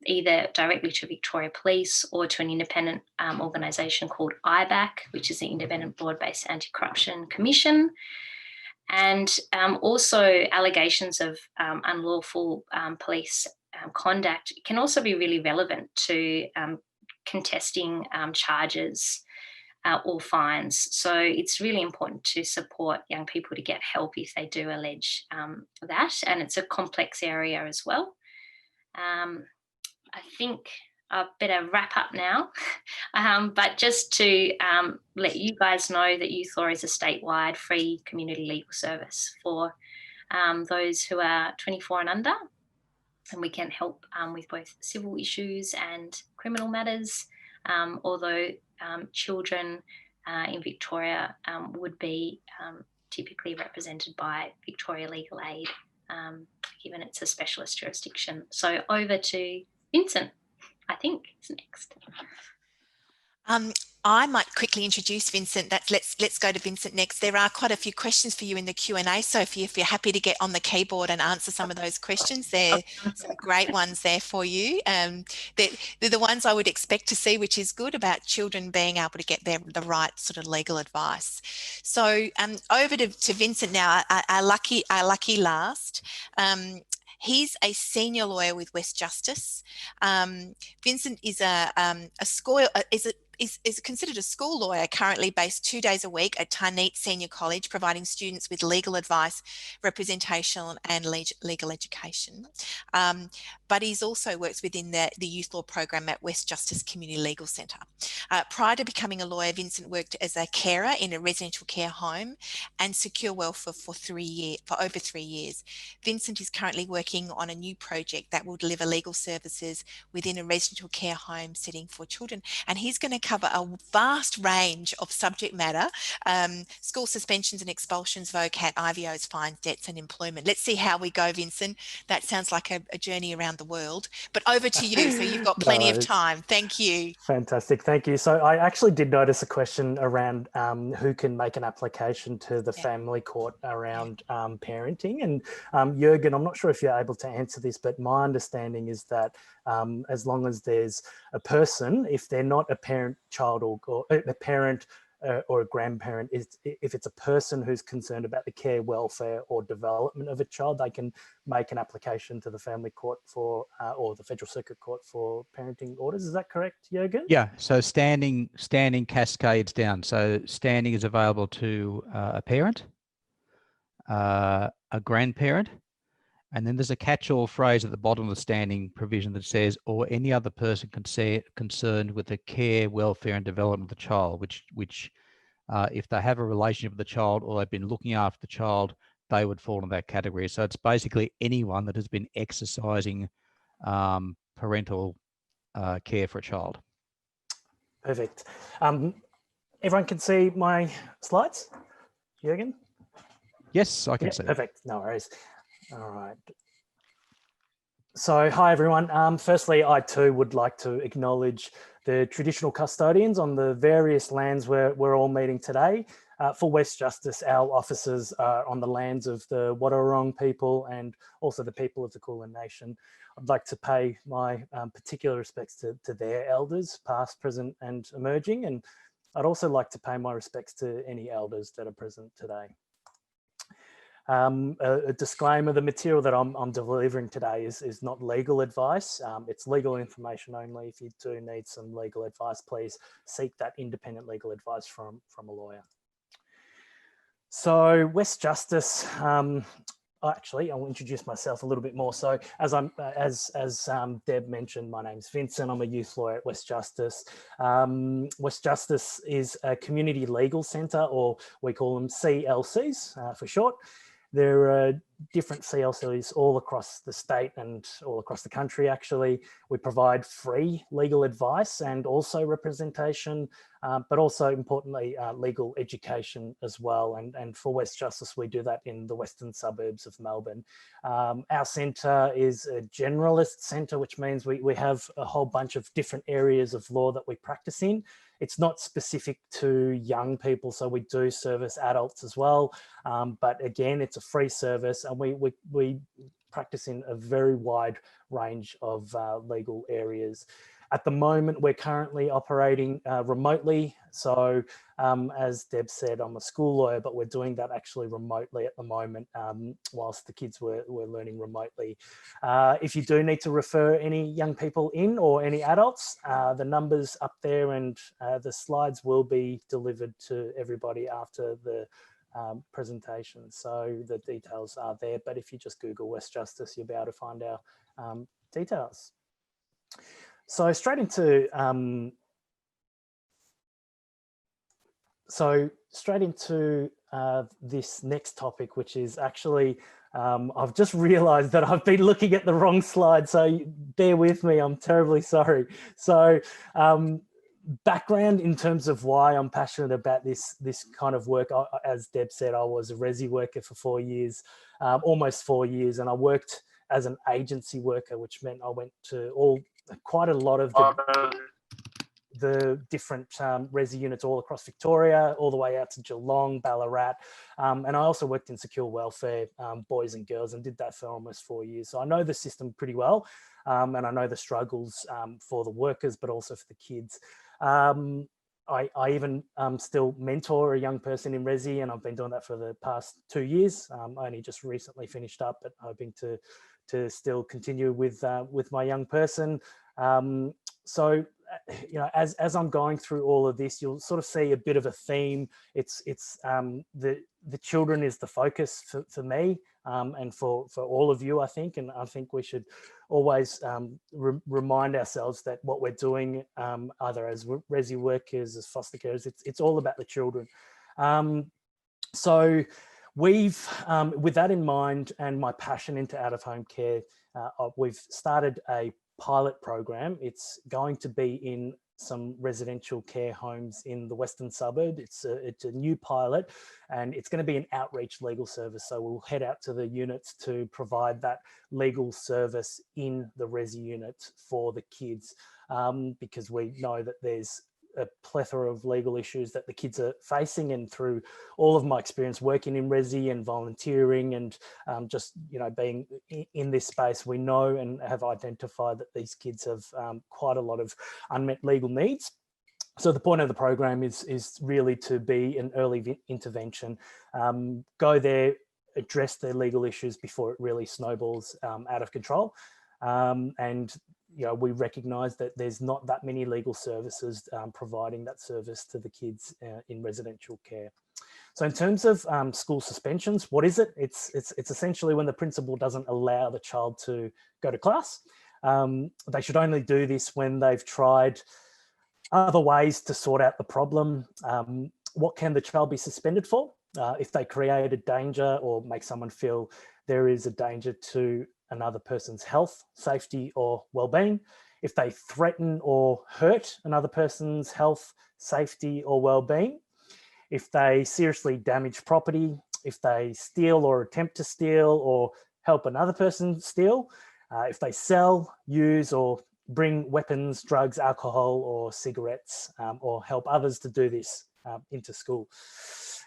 either directly to Victoria Police or to an independent organisation called IBAC, which is the Independent Broad-Based Anti-Corruption Commission. And also allegations of unlawful police conduct can also be really relevant to contesting charges or fines. So it's really important to support young people to get help if they do allege that, and it's a complex area as well. I think I better wrap up now, but just to let you guys know that YouthLaw is a statewide free community legal service for those who are 24 and under, and we can help with both civil issues and criminal matters, although children in Victoria would be typically represented by Victoria Legal Aid, given it's a specialist jurisdiction. So over to Vincent, I think, is next. I might quickly introduce Vincent. Let's go to Vincent next. There are quite a few questions for you in the Q&A, Sophie, if you're happy to get on the keyboard and answer some of those questions. There are some great ones there for you. They're the ones I would expect to see, which is good, about children being able to get the right sort of legal advice. So over to Vincent now, our lucky last. He's a senior lawyer with WestJustice. Vincent is is considered a school lawyer, currently based 2 days a week at Tarneet Senior College, providing students with legal advice, representation and legal education. But he's also works within the YouthLaw program at WestJustice Community Legal Centre. Prior to becoming a lawyer, Vincent worked as a carer in a residential care home and secure welfare for over 3 years. Vincent is currently working on a new project that will deliver legal services within a residential care home setting for children, and he's going to cover a vast range of subject matter: school suspensions and expulsions, VOCAT, IVOs, fines, debts and employment. Let's see how we go, Vincent. That sounds like a journey around the world, but over to you. So you've got plenty of time. Thank you. Fantastic. Thank you. So I actually did notice a question around who can make an application to the family court around parenting. And Jürgen, I'm not sure if you're able to answer this, but my understanding is that as long as there's a person, if they're not a parent, child, or a parent, or a grandparent is if it's a person who's concerned about the care, welfare or development of a child, they can make an application to the family court for or the federal circuit court for parenting orders. Is that correct, Jürgen? Yeah, so standing cascades down. So standing is available to a parent, a grandparent, and then there's a catch-all phrase at the bottom of the standing provision that says, or any other person concerned with the care, welfare and development of the child, which if they have a relationship with the child or they've been looking after the child, they would fall in that category. So it's basically anyone that has been exercising parental care for a child. Perfect. Everyone can see my slides, Jürgen? Yes, I can see. Perfect, no worries. All right. So, hi everyone. Firstly, I too would like to acknowledge the traditional custodians on the various lands where we're all meeting today. For WestJustice, our offices are on the lands of the Wadawurrung people and also the people of the Kulin Nation. I'd like to pay my particular respects to their elders, past, present and emerging. And I'd also like to pay my respects to any elders that are present today. A disclaimer, the material that I'm delivering today is not legal advice. It's legal information only. If you do need some legal advice, please seek that independent legal advice from a lawyer. So WestJustice, actually, I'll introduce myself a little bit more. So as Deb mentioned, my name's Vincent. I'm a youth lawyer at WestJustice. WestJustice is a community legal centre, or we call them CLCs for short. There are different CLCs all across the state and all across the country, actually. We provide free legal advice and also representation, but also importantly, legal education as well. And for WestJustice, we do that in the western suburbs of Melbourne. Our centre is a generalist centre, which means we have a whole bunch of different areas of law that we practice in. It's not specific to young people, so we do service adults as well. But again, it's a free service, and we practice in a very wide range of legal areas. At the moment, we're currently operating remotely. So as Deb said, I'm a school lawyer, but we're doing that actually remotely at the moment whilst the kids were learning remotely. If you do need to refer any young people in or any adults, the number's up there and the slides will be delivered to everybody after the presentation. So the details are there, but if you just Google WestJustice, you'll be able to find our details. So straight into this next topic, which is actually, I've just realized that I've been looking at the wrong slide, so bear with me, I'm terribly sorry. So background in terms of why I'm passionate about this kind of work. As Deb said, I was a resi worker for 4 years, almost 4 years, and I worked as an agency worker, which meant I went to quite a lot of the different resi units all across Victoria, all the way out to Geelong, Ballarat. And I also worked in secure welfare, boys and girls, and did that for almost 4 years. So I know the system pretty well, and I know the struggles for the workers, but also for the kids. I even still mentor a young person in resi, and I've been doing that for the past 2 years. I only just recently finished up, but hoping to still continue with my young person. So, you know, as I'm going through all of this, you'll sort of see a bit of a theme. It's the children is the focus for me and for all of you, I think. And I think we should always remind ourselves that what we're doing, either as resi workers, as foster carers, it's all about the children. So we've, with that in mind and my passion into out-of-home care, we've started a pilot program. It's going to be in some residential care homes in the western suburb. It's a new pilot, and it's going to be an outreach legal service. So we'll head out to the units to provide that legal service in the resi units for the kids, because we know that there's a plethora of legal issues that the kids are facing, and through all of my experience working in resi and volunteering and just, you know, being in this space, we know and have identified that these kids have quite a lot of unmet legal needs. So the point of the program is really to be an early intervention, go there, address their legal issues before it really snowballs out of control. And we recognise that there's not that many legal services providing that service to the kids in residential care. So in terms of school suspensions, what is it? It's essentially when the principal doesn't allow the child to go to class. They should only do this when they've tried other ways to sort out the problem. What can the child be suspended for? If they create a danger or make someone feel there is a danger to another person's health, safety, or well-being. If they threaten or hurt another person's health, safety, or well-being. If they seriously damage property. If they steal or attempt to steal or help another person steal. If they sell, use, or bring weapons, drugs, alcohol, or cigarettes, or help others to do this into school.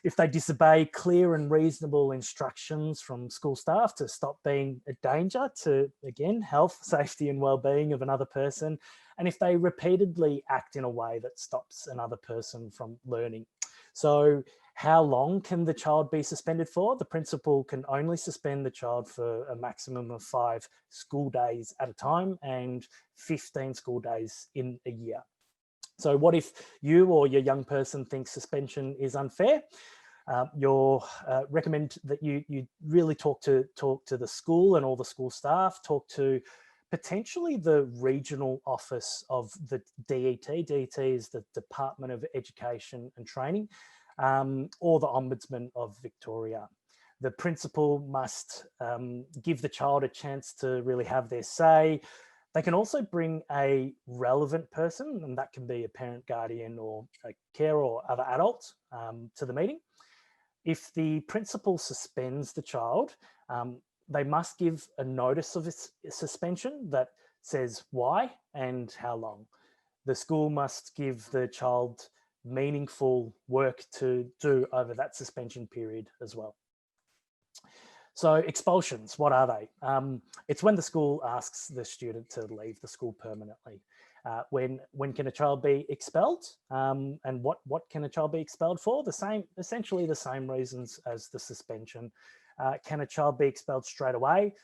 If they disobey clear and reasonable instructions from school staff to stop being a danger to, again, health, safety, and well-being of another person. And if they repeatedly act in a way that stops another person from learning. So how long can the child be suspended for? The principal can only suspend the child for a maximum of 5 school days at a time and 15 school days in a year. So what if you or your young person thinks suspension is unfair? You'll recommend that you really talk to the school and all the school staff, talk to potentially the regional office of the DET. DET is the Department of Education and Training, or the Ombudsman of Victoria. The principal must give the child a chance to really have their say. They can also bring a relevant person, and that can be a parent, guardian, or a carer or other adult to the meeting. If the principal suspends the child, they must give a notice of suspension that says why and how long. The school must give the child meaningful work to do over that suspension period as well. So expulsions, what are they? It's when the school asks the student to leave the school permanently. When can a child be expelled? And what can a child be expelled for? Essentially the same reasons as the suspension. Can a child be expelled straight away?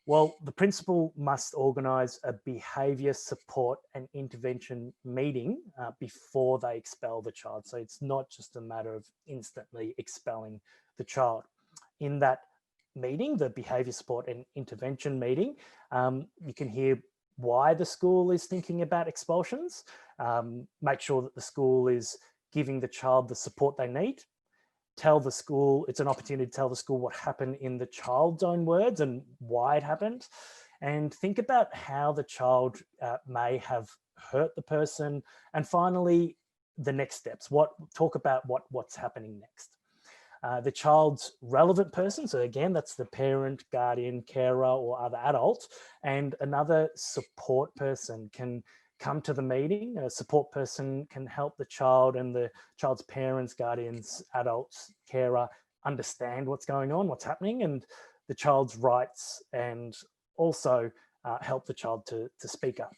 Well, the principal must organise a behaviour support and intervention meeting before they expel the child. So it's not just a matter of instantly expelling the child. In that meeting, the behaviour support and intervention meeting, you can hear why the school is thinking about expulsions, make sure that the school is giving the child the support they need. Tell the school, it's an opportunity to tell the school what happened in the child's own words and why it happened. And think about how the child may have hurt the person. And finally, the next steps. Talk about what's happening next. The child's relevant person, so again, that's the parent, guardian, carer, or other adult, and another support person can come to the meeting. A support person can help the child and the child's parents, guardians, adults, carer understand what's going on, what's happening, and the child's rights, and also help the child to speak up.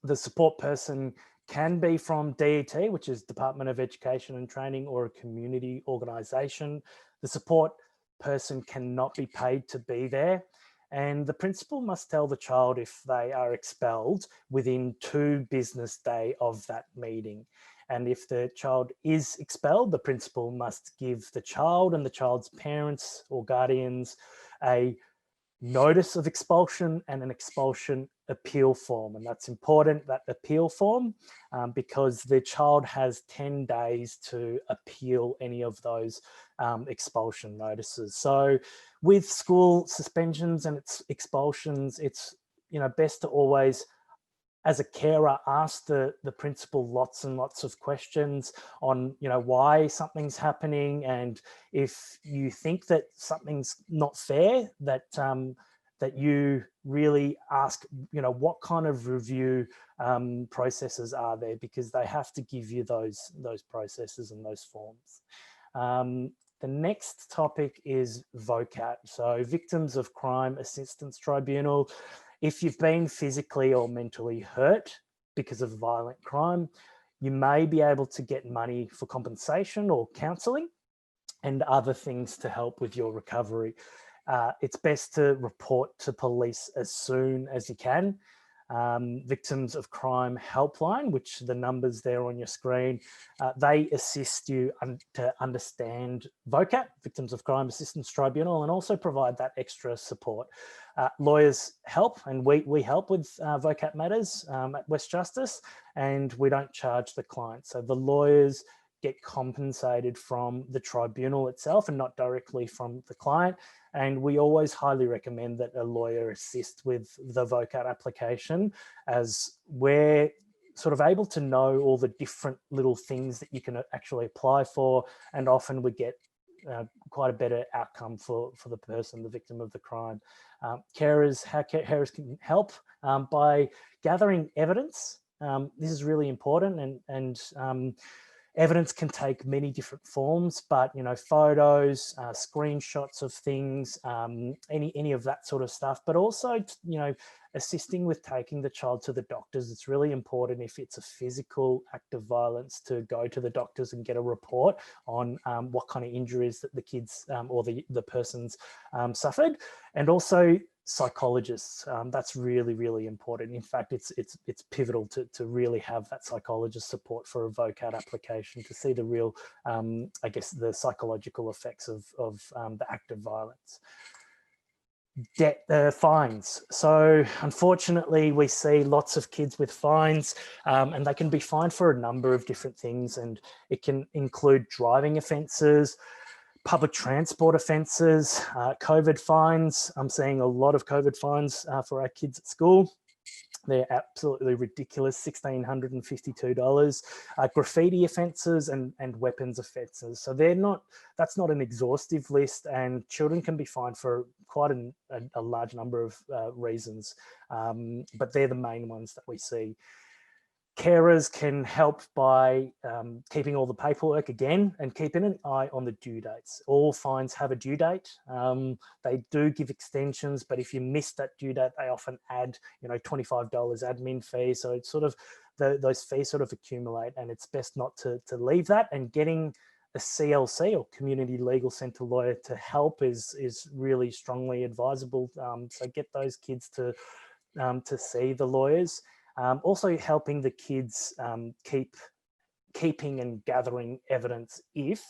The support person can be from DET, which is Department of Education and Training, or a community organisation. The support person cannot be paid to be there. And the principal must tell the child if they are expelled within 2 business days of that meeting. And if the child is expelled, the principal must give the child and the child's parents or guardians a notice of expulsion and an expulsion appeal form. And that's important, that appeal form, because the child has 10 days to appeal any of those expulsion notices. So with school suspensions and its expulsions, it's best to always, as a carer, ask the principal lots and lots of questions on, why something's happening. And if you think that something's not fair, that you really ask, what kind of review processes are there, because they have to give you those processes and those forms. The next topic is VOCAT, so Victims of Crime Assistance Tribunal. If you've been physically or mentally hurt because of violent crime, you may be able to get money for compensation or counselling and other things to help with your recovery. It's best to report to police as soon as you can. Victims of Crime Helpline, which the numbers there on your screen, they assist you to understand VOCAT, Victims of Crime Assistance Tribunal, and also provide that extra support. Lawyers help, and we help with VOCAT matters at WestJustice, and we don't charge the client. So the lawyers get compensated from the tribunal itself and not directly from the client. And we always highly recommend that a lawyer assist with the VOCAT application, as we're sort of able to know all the different little things that you can actually apply for. And often we get quite a better outcome for the person, the victim of the crime. Carers can help by gathering evidence. This is really important, and evidence can take many different forms, but photos, screenshots of things, any of that sort of stuff, but also assisting with taking the child to the doctors. It's really important, if it's a physical act of violence, to go to the doctors and get a report on what kind of injuries that the kids or the person's suffered. And also psychologists, that's really, really important. In fact, it's pivotal to really have that psychologist support for a VOCAT application, to see the real, I guess, the psychological effects of the act of violence. Debt fines. So unfortunately, we see lots of kids with fines, and they can be fined for a number of different things, and it can include driving offences, public transport offences, COVID fines. I'm seeing a lot of COVID fines for our kids at school. They're absolutely ridiculous, $1,652. Graffiti offences and weapons offences. So that's not an exhaustive list, and children can be fined for quite a large number of reasons, but they're the main ones that we see. Carers can help by keeping all the paperwork again, and keeping an eye on the due dates. All fines have a due date. They do give extensions, but if you miss that due date, they often add, $25 admin fee. So it's sort of those fees sort of accumulate, and it's best not to leave that. And getting a CLC, or Community Legal Centre lawyer, to help is really strongly advisable. So get those kids to see the lawyers. Also helping the kids keeping and gathering evidence if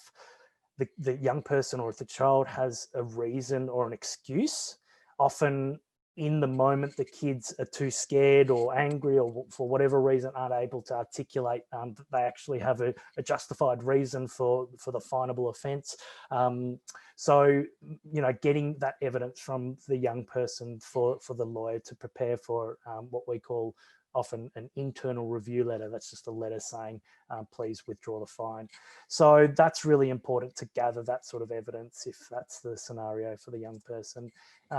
the young person or if the child has a reason or an excuse. Often in the moment, the kids are too scared or angry, or for whatever reason aren't able to articulate that they actually have a justified reason for the finable offence. So, getting that evidence from the young person for the lawyer to prepare for what we call often an internal review letter. That's just a letter saying, please withdraw the fine. So that's really important, to gather that sort of evidence if that's the scenario for the young person.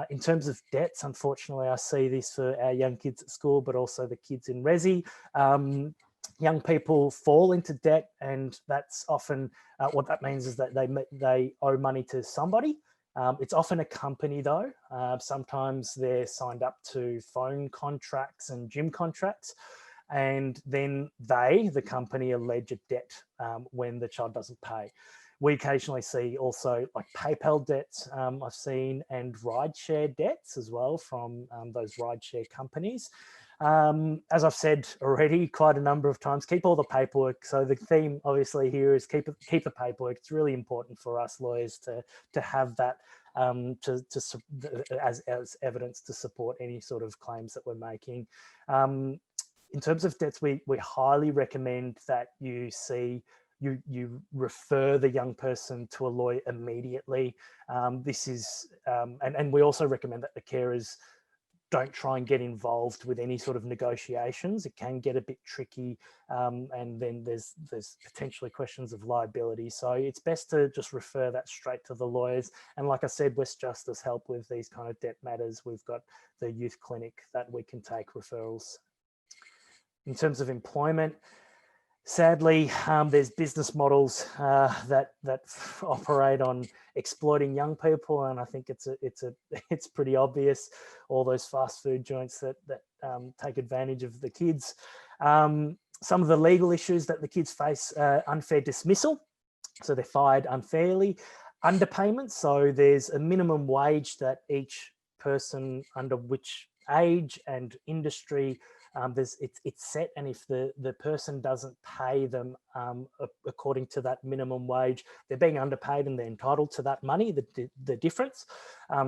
In terms of debts, unfortunately, I see this for our young kids at school, but also the kids in Resi. Young people fall into debt, and that's often what that means is that they owe money to somebody. It's often a company though. Sometimes they're signed up to phone contracts and gym contracts, and then the company, allege a debt when the child doesn't pay. We occasionally see also like PayPal debts I've seen, and rideshare debts as well from those rideshare companies. As I've said already quite a number of times, keep all the paperwork. So the theme obviously here is keep the paperwork. It's really important for us lawyers to have that as evidence to support any sort of claims that we're making. In terms of debts, we highly recommend that you refer the young person to a lawyer immediately. This is, and we also recommend that the carers don't try and get involved with any sort of negotiations. It can get a bit tricky, and then there's potentially questions of liability. So it's best to just refer that straight to the lawyers. And like I said, WestJustice help with these kind of debt matters. We've got the youth clinic that we can take referrals. In terms of employment, sadly, there's business models that operate on exploiting young people, and I think it's pretty obvious. All those fast food joints that take advantage of the kids. Some of the legal issues that the kids face: unfair dismissal, so they're fired unfairly; underpayment, so there's a minimum wage that each person under which age and industry it's set, and if the person doesn't pay them according to that minimum wage, they're being underpaid and they're entitled to that money, the difference.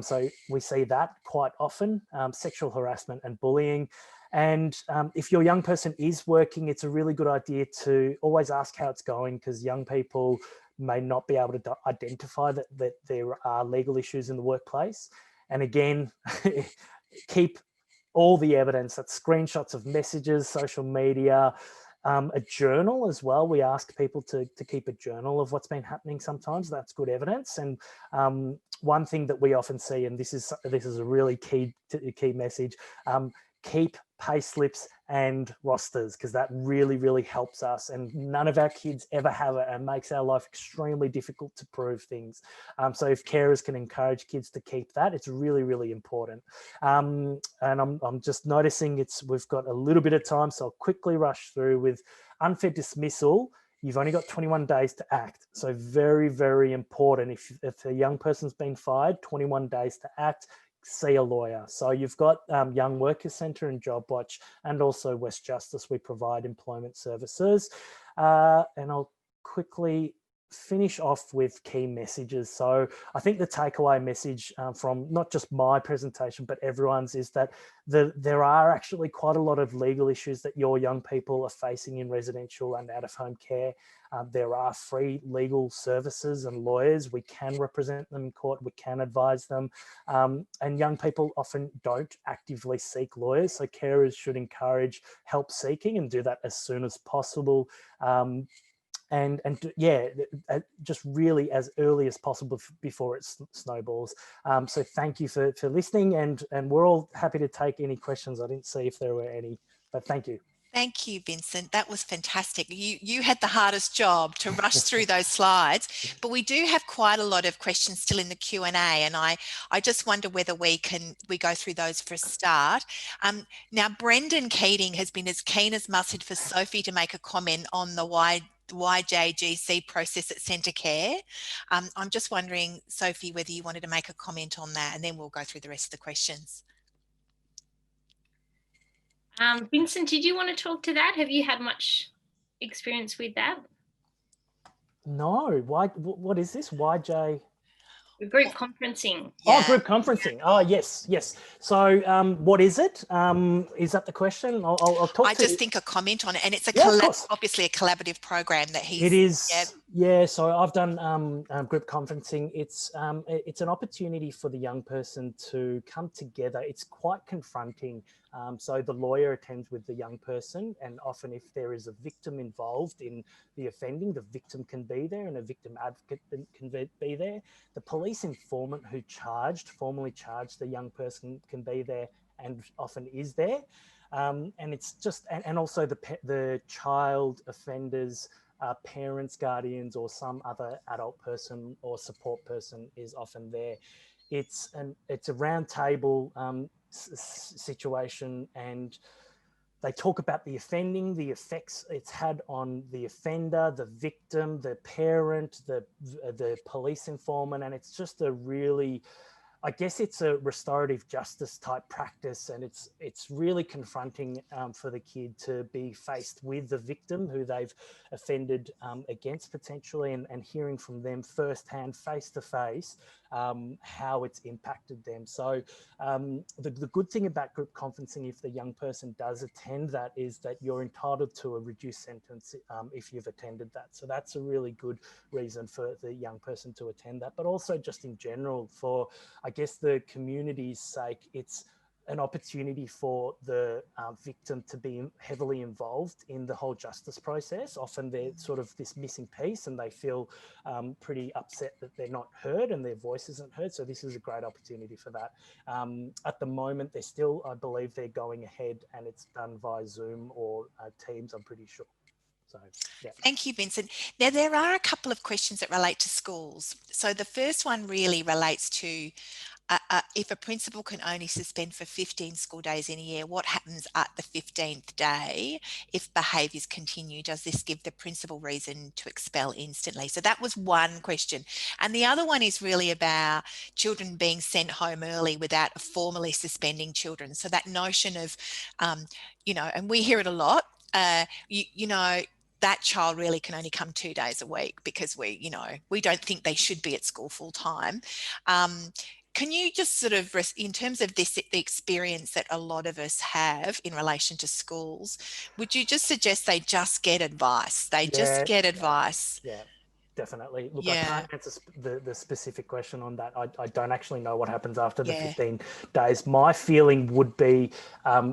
So we see that quite often. Sexual harassment and bullying. And if your young person is working, it's a really good idea to always ask how it's going, because young people may not be able to identify that there are legal issues in the workplace. And again, keep all the evidence, that's screenshots of messages, social media, a journal as well. We ask people to keep a journal of what's been happening sometimes. That's good evidence. And one thing that we often see, and this is a really key message, keep pay slips and rosters, because that really helps us, and none of our kids ever have it, and makes our life extremely difficult to prove things. So if carers can encourage kids to keep that, it's really important. And I'm just noticing we've got a little bit of time, so I'll quickly rush through. With unfair dismissal, you've only got 21 days to act. So very important. If a young person's been fired, 21 days to act. See a lawyer. So you've got Young Workers Centre and Job Watch, and also WestJustice. We provide employment services. And I'll quickly finish off with key messages. So I think the takeaway message from not just my presentation, but everyone's, is that there are actually quite a lot of legal issues that your young people are facing in residential and out-of-home care. There are free legal services and lawyers. We can represent them in court. We can advise them. And young people often don't actively seek lawyers. So carers should encourage help seeking and do that as soon as possible. And yeah, just really as early as possible before it snowballs. So thank you for listening, and we're all happy to take any questions. I didn't see if there were any, but thank you. Thank you, Vincent. That was fantastic. You had the hardest job to rush through those slides, but we do have quite a lot of questions still in the Q&A, and I just wonder whether we go through those for a start. Now, Brendan Keating has been as keen as mustard for Sophie to make a comment on the YJGC process at Centre Care. I'm just wondering, Sophie, whether you wanted to make a comment on that, and then we'll go through the rest of the questions. Vincent, did you want to talk to that? Have you had much experience with that? No. What is this? YJ? Group conferencing. Yeah. Oh, group conferencing. Oh, yes. So what is it? Is that the question? I'll talk I just think a comment on it, and it's obviously a collaborative program that he's... It is. Yeah. So I've done group conferencing. It's an opportunity for the young person to come together. It's quite confronting. So the lawyer attends with the young person, and often if there is a victim involved in the offending, the victim can be there and a victim advocate can be there. The police informant who formally charged the young person can be there and often is there. And it's just, and also the child offenders, parents, guardians, or some other adult person or support person is often there. It's a round table situation, and they talk about the offending, the effects it's had on the offender, the victim, the parent, the police informant, and it's just a really, I guess it's a restorative justice type practice, and it's really confronting for the kid to be faced with the victim who they've offended against potentially, and hearing from them firsthand, face to face, how it's impacted them. So the good thing about group conferencing, if the young person does attend that, is that you're entitled to a reduced sentence if you've attended that. So that's a really good reason for the young person to attend that, but also just in general for, I guess, the community's sake, it's an opportunity for the victim to be heavily involved in the whole justice process. Often they're sort of this missing piece, and they feel pretty upset that they're not heard and their voice isn't heard. So this is a great opportunity for that. At the moment, they're still, I believe they're going ahead, and it's done via Zoom or Teams, I'm pretty sure. So, yeah. Thank you, Vincent. Now, there are a couple of questions that relate to schools. So the first one really relates to if a principal can only suspend for 15 school days in a year, what happens at the 15th day if behaviours continue? Does this give the principal reason to expel instantly? So that was one question. And the other one is really about children being sent home early without formally suspending children. So that notion of, you know, and we hear it a lot, you know, that child really can only come 2 days a week because we, you know, we don't think they should be at school full time. Can you just sort of, in terms of this, the experience that a lot of us have in relation to schools, would you just suggest they just get advice? They just get advice. Yeah. Definitely. Look, Yeah. I can't answer the specific question on that. I don't actually know what happens after the Yeah. 15 days. My feeling would be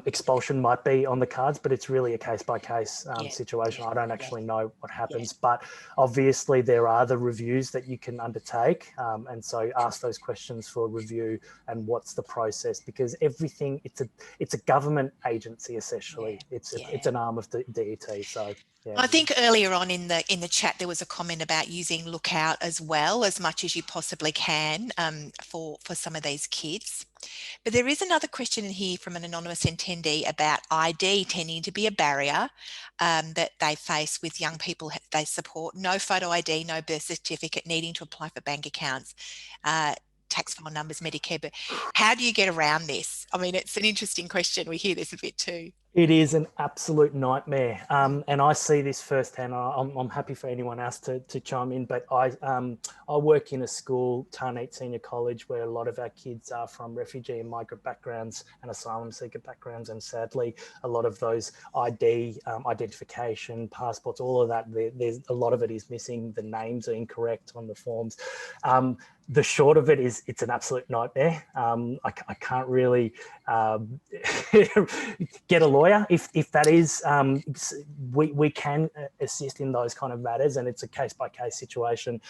expulsion might be on the cards, but it's really a case-by-case situation. I don't actually know what happens, but obviously there are the reviews that you can undertake. And so ask those questions for review and what's the process, because everything, it's a government agency, essentially. It's an arm of the DET. So yeah. I think earlier on in the chat there was a comment about using Lookout as well, as much as you possibly can, for some of these kids. But there is another question in here from an anonymous attendee about ID tending to be a barrier that they face with young people they support. No photo ID, no birth certificate, needing to apply for bank accounts, tax file numbers, Medicare. But how do you get around this? I mean, it's an interesting question. We hear this a bit too. It is an absolute nightmare, and I see this firsthand. I'm happy for anyone else to chime in, but I work in a school, Tarneit Senior College, where a lot of our kids are from refugee and migrant backgrounds and asylum seeker backgrounds, and sadly, a lot of those ID, identification, passports, all of that, there's a lot of it is missing. The names are incorrect on the forms. The short of it is it's an absolute nightmare. I can't really get a lawyer if that is. We can assist in those kind of matters, and it's a case-by-case situation.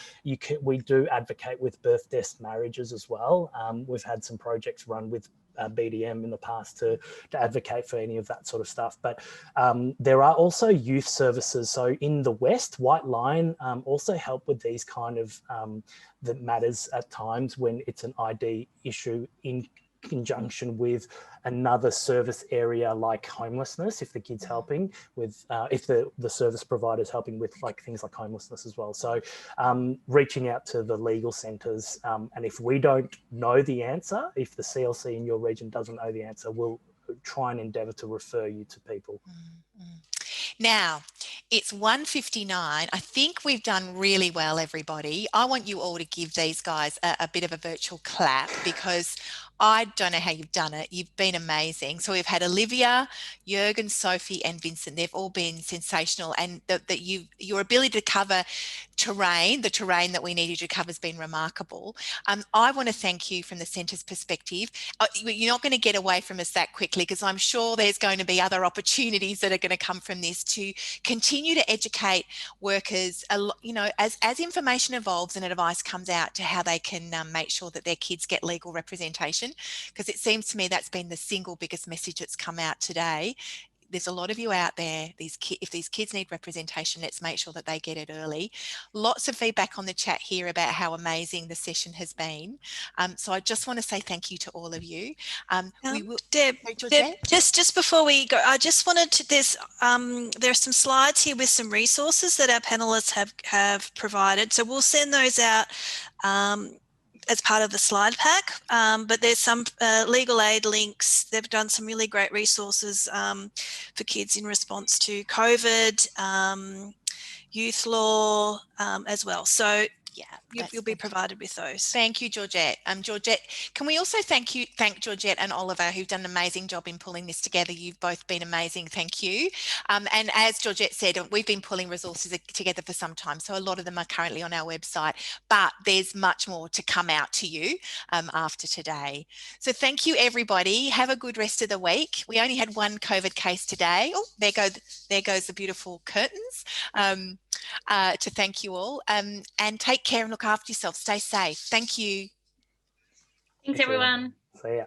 We do advocate with birth, deaths, marriages as well. We've had some projects run with BDM in the past to advocate for any of that sort of stuff. But there are also youth services. So in the West, White Lion also help with these kind of the matters at times when it's an ID issue in conjunction with another service area like homelessness, if the kid's helping with, if the service provider is helping with like things like homelessness as well. So reaching out to the legal centres, and if we don't know the answer, if the CLC in your region doesn't know the answer, we'll try and endeavour to refer you to people. Now, it's 1:59. I think we've done really well, everybody. I want you all to give these guys a bit of a virtual clap, because I don't know how you've done it. You've been amazing. So we've had Olivia, Jürgen, Sophie and Vincent. They've all been sensational, and that your ability to cover the terrain that we needed to cover has been remarkable. I want to thank you from the centre's perspective. You're not going to get away from us that quickly, because I'm sure there's going to be other opportunities that are going to come from this to continue to educate workers, you know, as information evolves and advice comes out to how they can make sure that their kids get legal representation, because it seems to me that's been the single biggest message that's come out today. There's a lot of you out there. If these kids need representation, let's make sure that they get it early. Lots of feedback on the chat here about how amazing the session has been. So I just want to say thank you to all of you. Deb, just before we go, I just wanted to, there are some slides here with some resources that our panelists have provided. So we'll send those out as part of the slide pack, but there's some legal aid links. They've done some really great resources for kids in response to COVID, youth law as well. So yeah, you'll be provided with those. Thank you, Georgette. Georgette, can we also thank Georgette and Oliver, who've done an amazing job in pulling this together. You've both been amazing. Thank you. And as Georgette said, we've been pulling resources together for some time, so a lot of them are currently on our website, but there's much more to come out to you after today. So thank you, everybody. Have a good rest of the week. We only had one COVID case today. Oh, there goes the beautiful curtains. To thank you all, and take care and look after yourself. Stay safe. Thank you. Thanks, everyone. See ya.